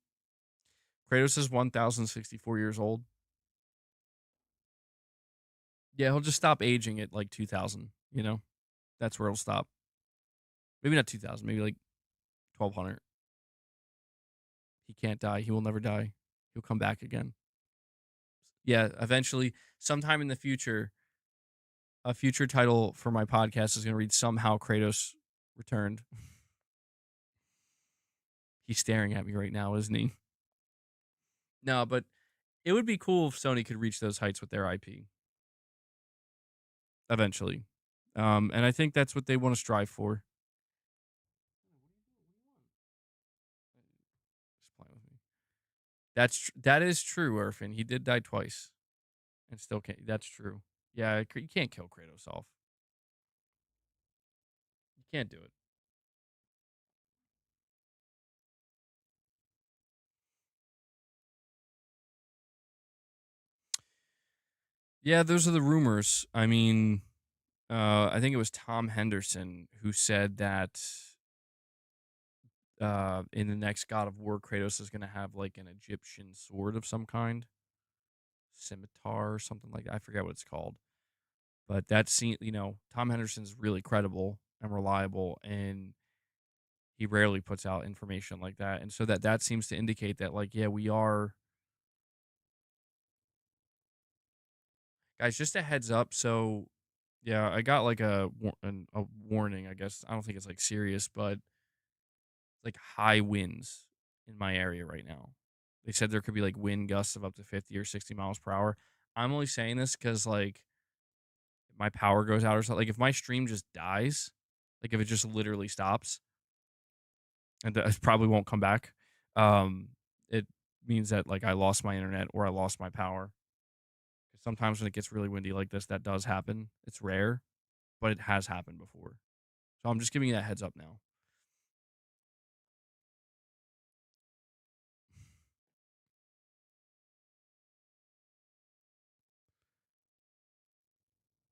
Kratos is 1,064 years old. Yeah, he'll just stop aging at like 2000. That's where it'll stop. Maybe not 2000. Maybe like 1200. He can't die. He will never die. He'll come back again. Yeah, eventually, sometime in the future, a future title for my podcast is going to read "Somehow Kratos Returned." He's staring at me right now, isn't he? No, but it would be cool if Sony could reach those heights with their IP eventually. And I think that's what they want to strive for. Just playing with me. That is true, Irfin. He did die twice, and still can't. That's true. Yeah, you can't kill Kratos off. You can't do it. Yeah, those are the rumors. I mean, I think it was Tom Henderson who said that in the next God of War, Kratos is going to have like an Egyptian sword of some kind, scimitar or something like that. I forget what it's called, but that scene, Tom Henderson's really credible and reliable, and he rarely puts out information like that, and so that seems to indicate that, like, yeah, we are guys. Just a heads up, so yeah, I got like a warning. I guess I don't think it's like serious, but like high winds in my area right now. They said there could be like wind gusts of up to 50 or 60 miles per hour. I'm only saying this because like if my power goes out or something, like if my stream just dies, like if it just literally stops and it probably won't come back, it means that like I lost my internet or I lost my power. 'Cause sometimes when it gets really windy like this, that does happen. It's rare, but it has happened before. So I'm just giving you that heads up now.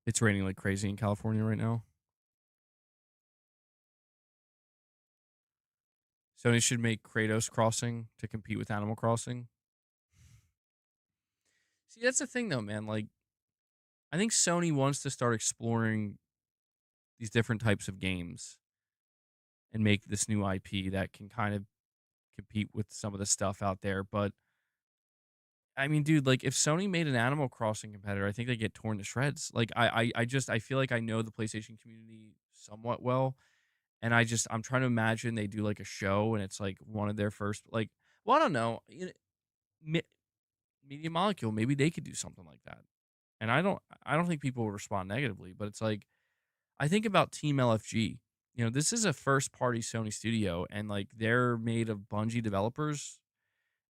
It's raining like crazy in California right now. Sony should make Kratos Crossing to compete with Animal Crossing. See, that's the thing though, man. Like, I think Sony wants to start exploring these different types of games and make this new IP that can kind of compete with some of the stuff out there. But I mean, dude, like if Sony made an Animal Crossing competitor, I think they get torn to shreds. Like I feel like I know the PlayStation community somewhat well, and I'm trying to imagine they do like a show and it's like one of their first like, well, I don't know, Media Molecule, maybe they could do something like that. And I don't think people will respond negatively, but it's like I think about Team LFG. This is a first party Sony studio and like they're made of Bungie developers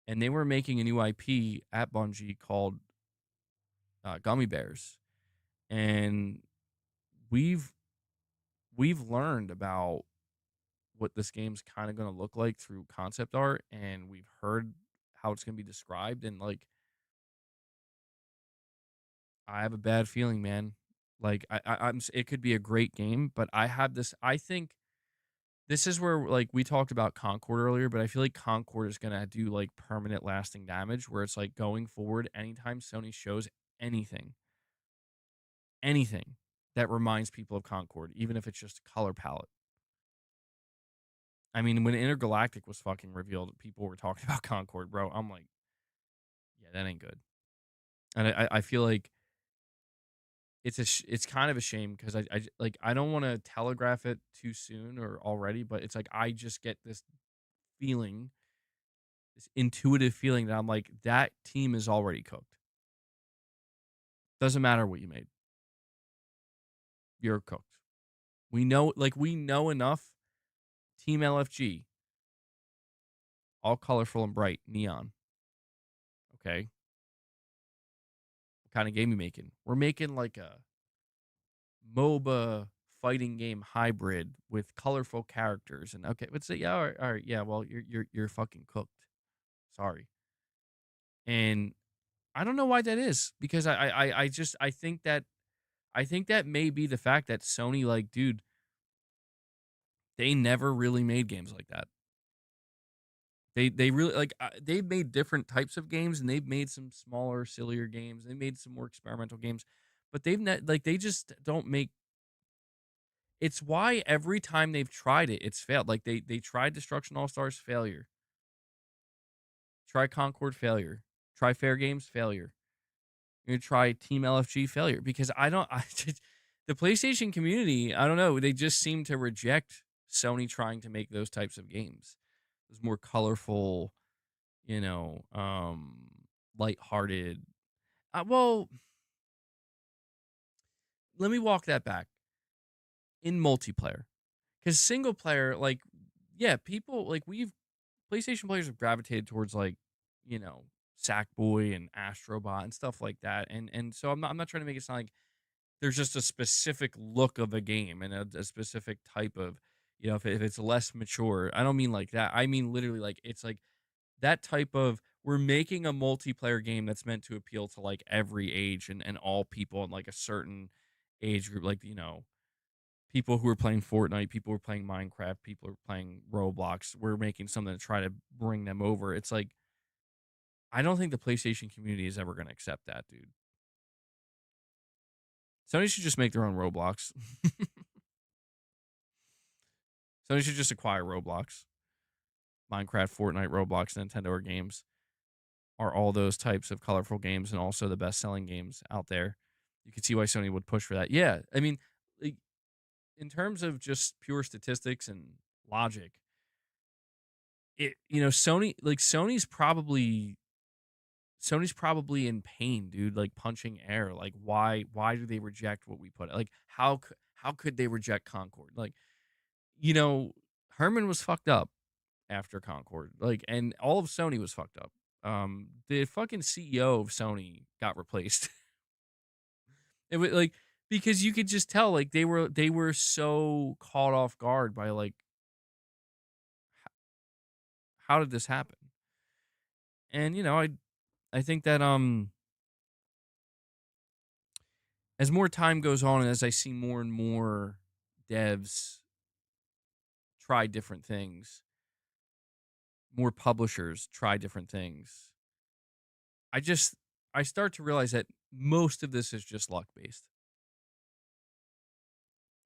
and they were making a new IP at Bungie called Gummy Bears. And we've we've learned about what this game's kind of going to look like through concept art and we've heard how it's going to be described and like I have a bad feeling, man. Like it could be a great game, but I have this. I think this is where like we talked about Concord earlier, but I feel like Concord is gonna do like permanent, lasting damage. Where it's like going forward, anytime Sony shows anything, anything that reminds people of Concord, even if it's just a color palette. I mean, when Intergalactic was fucking revealed, people were talking about Concord, bro. I'm like, yeah, that ain't good. And I feel like it's kind of a shame because like I don't want to telegraph it too soon or already, but it's like I just get this feeling, this intuitive feeling that I'm like that team is already cooked. Doesn't matter what you made, you're cooked. We know enough. Team LFG, all colorful and bright, neon. Okay, what kind of game you making? We're making like a MOBA fighting game hybrid with colorful characters and okay, let's say yeah, all right, yeah. Well, you're fucking cooked. Sorry. And I don't know why that is because I think that may be the fact that Sony like dude they never really made games like that. They really like they've made different types of games and they've made some smaller sillier games. They made some more experimental games, but they just don't make. It's why every time they've tried it, it's failed. Like they tried Destruction All Stars, failure. Try Concord, failure. Try Fair Games, failure. You're gonna try Team LFG, failure, because the PlayStation community, I don't know, they just seem to reject Sony trying to make those types of games. Those more colorful, you know, lighthearted. Well, let me walk that back in multiplayer, because single player, like, yeah, people like we've PlayStation players have gravitated towards like, you know, Sackboy and Astrobot and stuff like that, and so I'm not trying to make it sound like there's just a specific look of a game and a specific type of, you know, if it's less mature. I don't mean like that. I mean literally like it's like that type of, we're making a multiplayer game that's meant to appeal to like every age and all people in like a certain age group, like, you know, people who are playing Fortnite, people who are playing Minecraft, people who are playing Roblox. We're making something to try to bring them over. It's like, I don't think the PlayStation community is ever going to accept that, dude. Sony should just make their own Roblox. Sony should just acquire Roblox. Minecraft, Fortnite, Roblox, Nintendo games are all those types of colorful games and also the best selling games out there. You can see why Sony would push for that. Yeah. I mean, like, in terms of just pure statistics and logic, Sony's probably in pain, dude, like punching air. Like, why do they reject what we put? Like, how could they reject Concord? Like, you know, Herman was fucked up after Concord. Like, and all of Sony was fucked up. The fucking CEO of Sony got replaced. It was like, because you could just tell like they were so caught off guard by like, how did this happen? And you know, I think that as more time goes on and as I see more and more devs try different things, more publishers try different things, I just I start to realize that most of this is just luck based.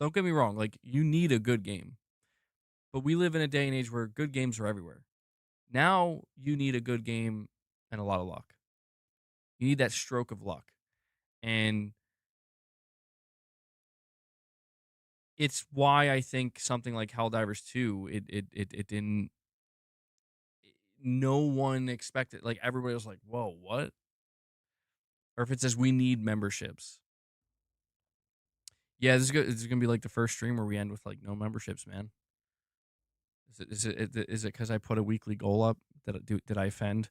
Don't get me wrong, like, you need a good game, but we live in a day and age where good games are everywhere. Now you need a good game and a lot of luck. You need that stroke of luck. And it's why I think something like Helldivers 2, it didn't, no one expected, like, everybody was like, "Whoa, what?" Or if it says we need memberships. Yeah, this is gonna be like the first stream where we end with like no memberships, man. Is it because I put a weekly goal up that did I offend?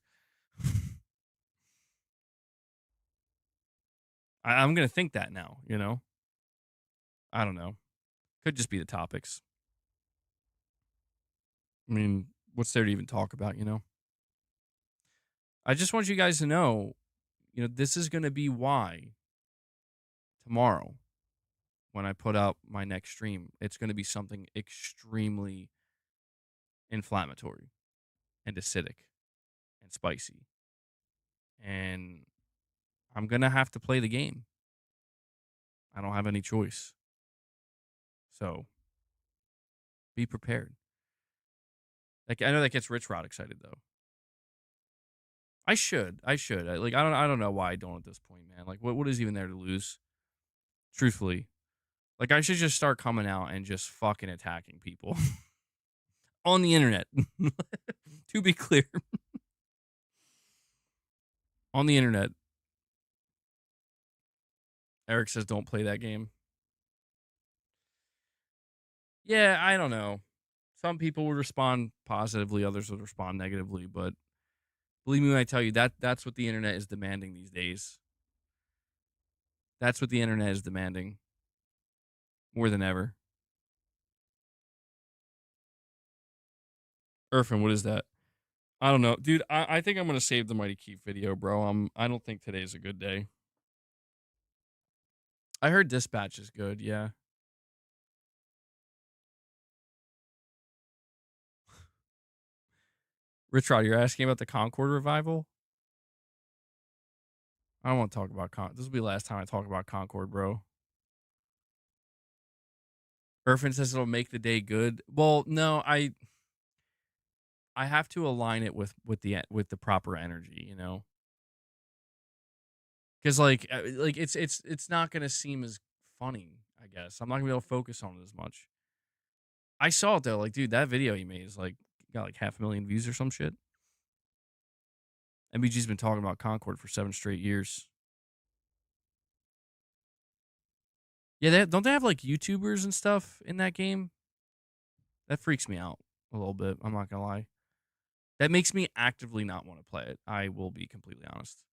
I'm gonna think that now. You know, I don't know. Could just be the topics. I mean, what's there to even talk about? You know, I just want you guys to know, you know, this is gonna be why tomorrow when I put out my next stream, it's gonna be something extremely inflammatory and acidic and spicy, and I'm gonna have to play the game. I don't have any choice. So be prepared. Like, I know that gets Rich Rod excited though. I should. I don't know why I don't at this point, man. Like, what is even there to lose? Truthfully. Like, I should just start coming out and just fucking attacking people on the internet. To be clear. On the internet. Eric says don't play that game. Yeah, I don't know. Some people would respond positively, others would respond negatively, but believe me when I tell you that's what the internet is demanding these days. That's what the internet is demanding more than ever. Irfan, what is that? I don't know, dude. I think I'm gonna save the Mighty Keep video, bro. I don't think today's a good day. I heard Dispatch is good. Yeah, Rich Rod, you're asking about the Concord revival. I don't want to talk about This will be the last time I talk about Concord, bro. Irfan says it'll make the day good. Well, no, I have to align it with the proper energy, you know, because like it's not gonna seem as funny. I guess I'm not gonna be able to focus on it as much. I saw it though, like dude, that video he made is like got like 500,000 views or some shit. MBG's been talking about Concord for 7 straight years. Yeah, don't they have like YouTubers and stuff in that game? That freaks me out a little bit. I'm not gonna lie. That makes me actively not want to play it. I will be completely honest.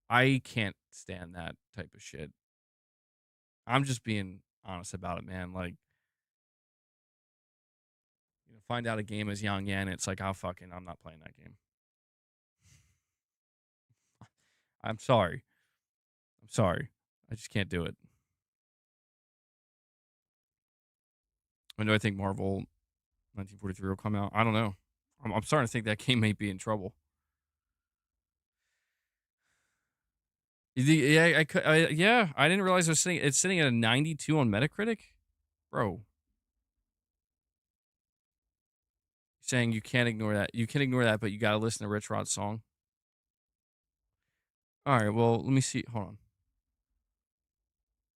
I can't stand that type of shit. I'm just being honest about it, man. Like, find out a game is Yang Yan, it's like, I'm not playing that game. I'm sorry. I'm sorry. I just can't do it. When do I think Marvel 1943 will come out? I don't know. I'm starting to think that game may be in trouble. Yeah, yeah, I didn't realize it's sitting at a 92 on Metacritic. Bro, saying you can't ignore that. You can ignore that, but you got to listen to Rich Rod's song. All right, well, let me see. Hold on.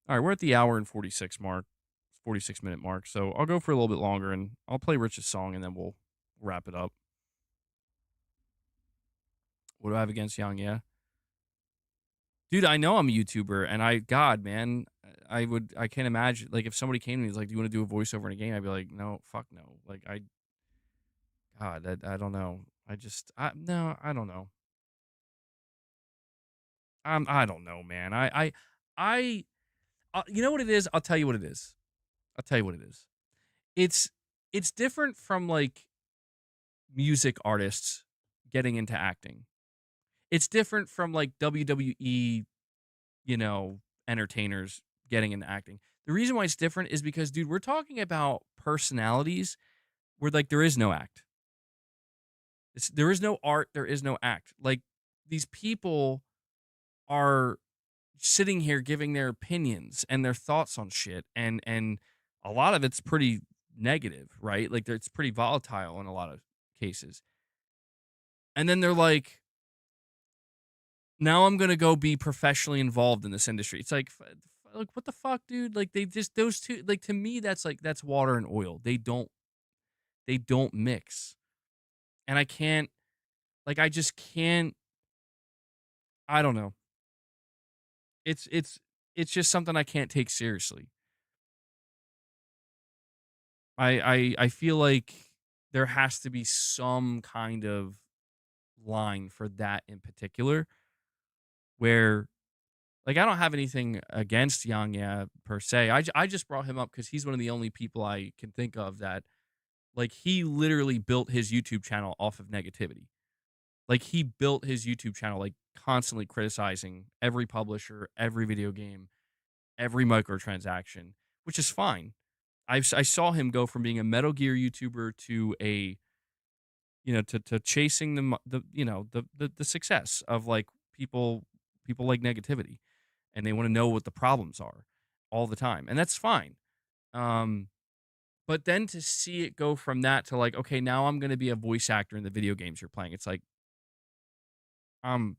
All right, we're at the hour and 46-minute mark. So I'll go for a little bit longer and I'll play Rich's song and then we'll wrap it up. What do I have against Young? Yeah. Dude, I know I'm a YouTuber and God, man, I can't imagine. Like, if somebody came to me and was like, do you want to do a voiceover in a game? I'd be like, no, fuck no. Like, God, I don't know. No, I don't know. I don't know, man. I you know what it is? I'll tell you what it is. I'll tell you what it is. It's it's different from like music artists getting into acting. It's different from like WWE, entertainers getting into acting. The reason why it's different is because, dude, we're talking about personalities where like there is no act. There is no art, there is no act. Like, these people are sitting here giving their opinions and their thoughts on shit, and a lot of it's pretty negative, right? Like, it's pretty volatile in a lot of cases. And then they're like, now I'm gonna go be professionally involved in this industry. It's like what the fuck, dude? Like, they just those two, like, to me that's water and oil. They don't mix. And I can't, like, I just can't. I don't know. It's just something I can't take seriously. I feel like there has to be some kind of line for that in particular, where, like, I don't have anything against Yanya per se. I just brought him up because he's one of the only people I can think of that, like, he literally built his YouTube channel off of negativity. Like, he built his YouTube channel like constantly criticizing every publisher, every video game, every microtransaction, which is fine. I saw him go from being a Metal Gear YouTuber to to chasing the success of, like, people like negativity, and they want to know what the problems are all the time, and that's fine. Um, but then to see it go from that to like, okay, now I'm going to be a voice actor in the video games you're playing. It's like, I'm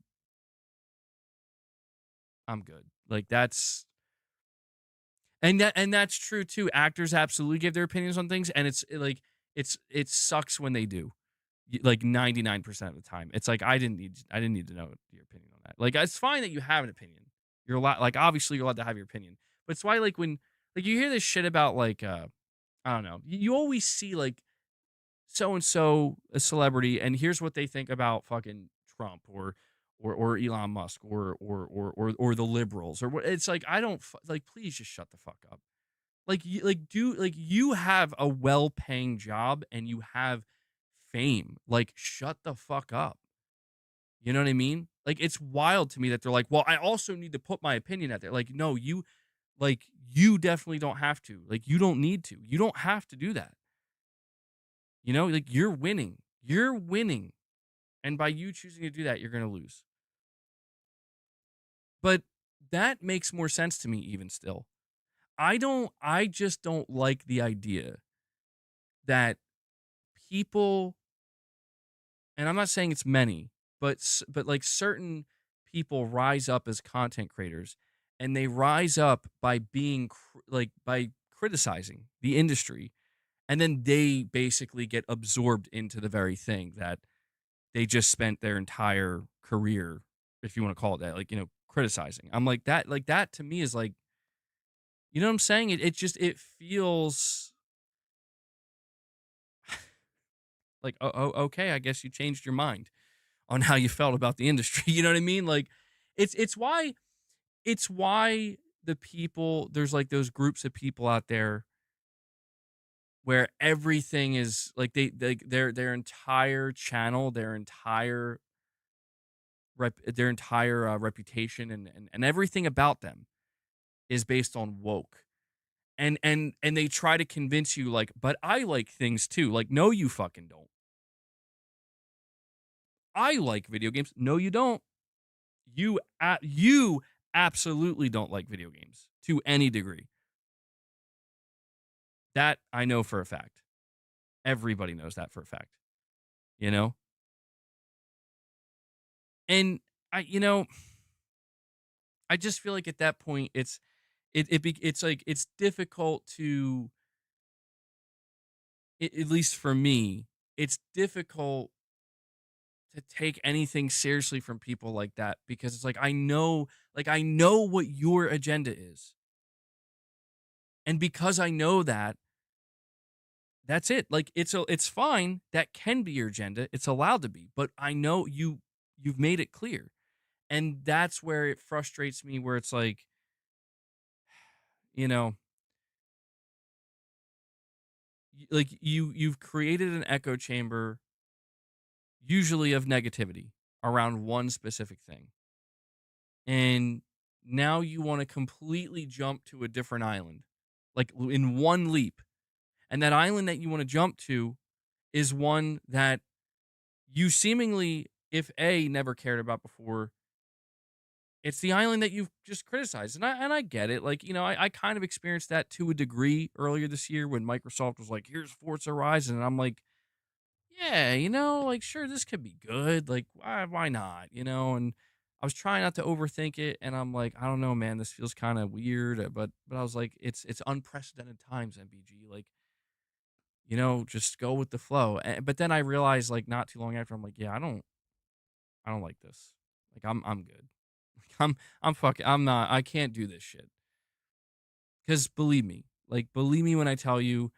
I'm good. Like, that's true too. Actors absolutely give their opinions on things, and it sucks when they do. Like 99% of the time, it's like, I didn't need to know your opinion on that. Like, it's fine that you have an opinion. You're allowed, like, obviously you're allowed to have your opinion, but it's why, like, when, like, you hear this shit about, like, I don't know, you always see like so and so, a celebrity, and here's what they think about fucking Trump or Elon Musk or the liberals or what. It's like, I don't like, please just shut the fuck up. You have a well-paying job and you have fame. Like, shut the fuck up. You know what I mean? Like, it's wild to me that they're like, well, I also need to put my opinion out there. Like, no, you definitely don't have to. Like, you don't need to. You don't have to do that. Like, you're winning. You're winning. And by you choosing to do that, you're going to lose. But that makes more sense to me even still. I just don't like the idea that people, and I'm not saying it's many, but but like certain people rise up as content creators, and they rise up by being by criticizing the industry, and then they basically get absorbed into the very thing that they just spent their entire career, if you want to call it that, criticizing. I'm like that to me is like, you know what I'm saying? It just it feels like, okay, I guess you changed your mind on how you felt about the industry. You know what I mean? Like it's why it's why the people, there's like those groups of people out there where everything is like their entire channel, their entire reputation and everything about them is based on woke. And they try to convince you like, but I like things too. Like, no, you fucking don't. I like video games. No, you don't. You absolutely don't like video games to any degree. That I know for a fact. Everybody knows that for a fact. You know? And I just feel like at that point it's like it's difficult to, at least for me, it's difficult to take anything seriously from people like that, because it's like I know what your agenda is. And because I know that, that's it. Like it's fine. That can be your agenda. It's allowed to be. But I know you've made it clear. And that's where it frustrates me, where it's like, you know, like you've created an echo chamber, usually of negativity, around one specific thing. And now you want to completely jump to a different island, like in one leap. And that island that you want to jump to is one that you seemingly, if A, never cared about before, it's the island that you've just criticized. And I get it. Like, I kind of experienced that to a degree earlier this year when Microsoft was like, here's Forza Horizon. And I'm like, yeah, like, sure, this could be good. Like, why not? And I was trying not to overthink it. And I'm like, I don't know, man, this feels kind of weird. But I was like, it's unprecedented times, MBG. Like, just go with the flow. But then I realized, like, not too long after, I'm like, yeah, I don't like this. Like, I'm good. I'm not, I can't do this shit. Cause believe me when I tell you,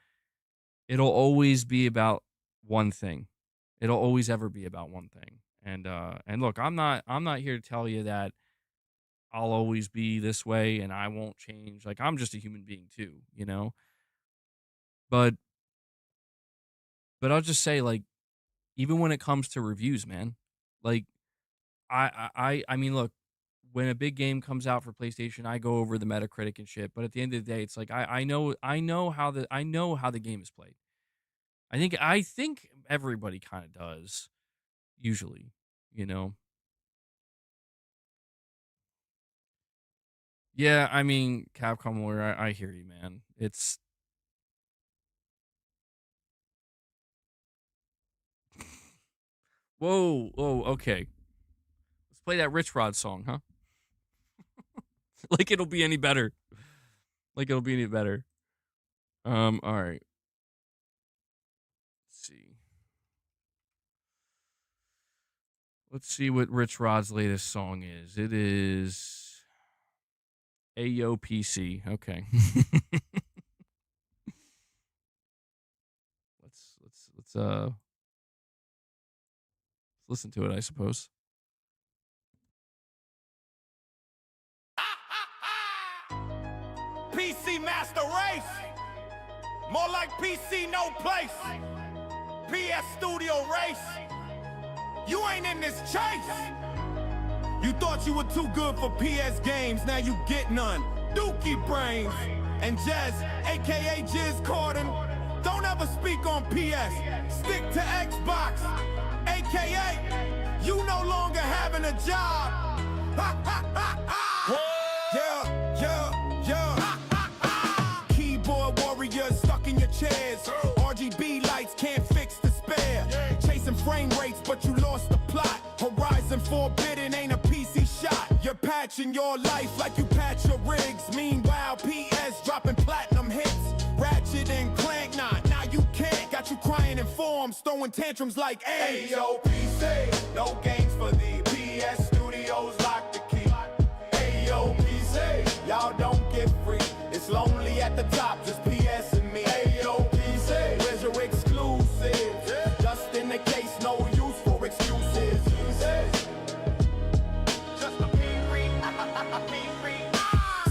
it'll always be about one thing. It'll always ever be about one thing. And look, I'm not here to tell you that I'll always be this way and I won't change. Like, I'm just a human being too. But I'll just say, like, even when it comes to reviews, man, like, I mean, look, when a big game comes out for PlayStation, I go over the Metacritic and shit. But at the end of the day, it's like I know how the game is played. I think everybody kind of does usually. Yeah, I mean, Capcom lawyer, I hear you, man. It's whoa, okay. Let's play that Rich Rod song, huh? Like it'll be any better. Like it'll be any better. All right. Let's see. Let's see what Rich Rod's latest song is. It is AOPC. Okay. Let's listen to it, I suppose. PC Master Race. More like PC No Place. PS Studio Race. You ain't in this chase. You thought you were too good for PS games, now you get none. Dookie Brains and Jez, aka Jizz Corden. Don't ever speak on PS. Stick to Xbox, aka you no longer having a job. Ha ha ha ha! patching your life like you patch your rigs. Meanwhile, PS dropping platinum hits. Ratchet and Clank, nah, now you can't. Got you crying in forums, throwing tantrums like hey, yo, PC, no games for the PS Studios, lock the key. Hey, yo, PC, y'all don't get free. It's lonely at the top, just PS and me. Hey, yo, PC, where's your exclusives? Just in the case, no use for excuses. Just a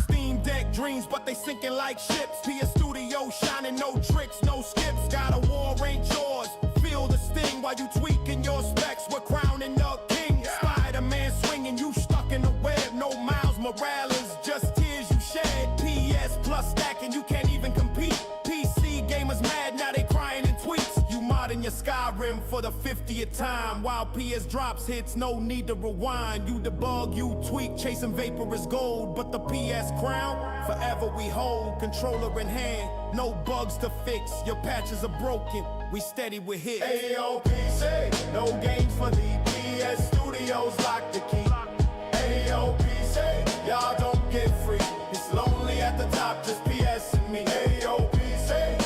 Steam Deck dreams, but they sinking like ships. PS Studio shining, no tricks, no skips. Got a war ain't yours. Feel the sting while you tweaking your specs. We're crowning the king. Spider-Man swinging, you stuck in the web. No Miles Morales, just tears you shed. PS Plus stacking, you can't even compete. PC gamers mad, now they crying in tweets. You modding your Skyrim for the 50th time. While PS drops hits, no need to rewind. You debug, you tweak, chasing vapor is gold. But the PS crown, forever we hold. Controller in hand, no bugs to fix. Your patches are broken, we steady with hits. Ayo, PC, no games for the PS Studios, lock the key. Ayo, PC, y'all don't get free. It's lonely at the top, just PS and me. Ayo, PC.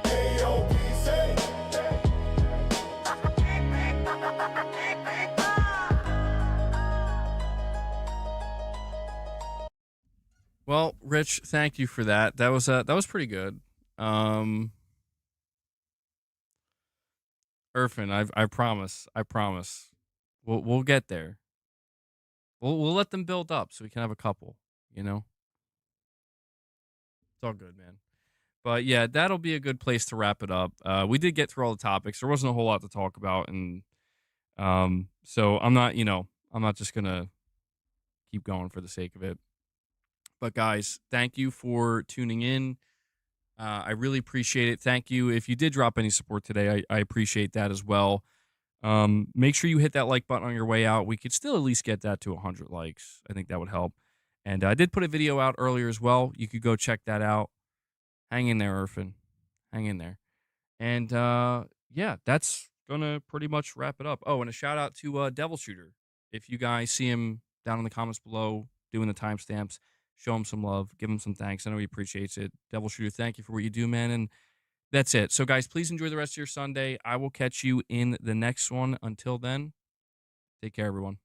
Ayo, PC. Well, Rich, thank you for that. That was pretty good. Irfan, I promise, we'll get there. We'll let them build up so we can have a couple. You know, it's all good, man. But yeah, that'll be a good place to wrap it up. We did get through all the topics. There wasn't a whole lot to talk about, and so I'm not just gonna keep going for the sake of it. But guys, thank you for tuning in. I really appreciate it. Thank you. If you did drop any support today, I appreciate that as well. Make sure you hit that like button on your way out. We could still at least get that to 100 likes. I think that would help. And I did put a video out earlier as well. You could go check that out. Hang in there, Irfan. Hang in there. And yeah, that's going to pretty much wrap it up. Oh, and a shout out to Devil Shooter. If you guys see him down in the comments below doing the timestamps, show him some love. Give him some thanks. I know he appreciates it. Devil Shooter, thank you for what you do, man. And that's it. So, guys, please enjoy the rest of your Sunday. I will catch you in the next one. Until then, take care, everyone.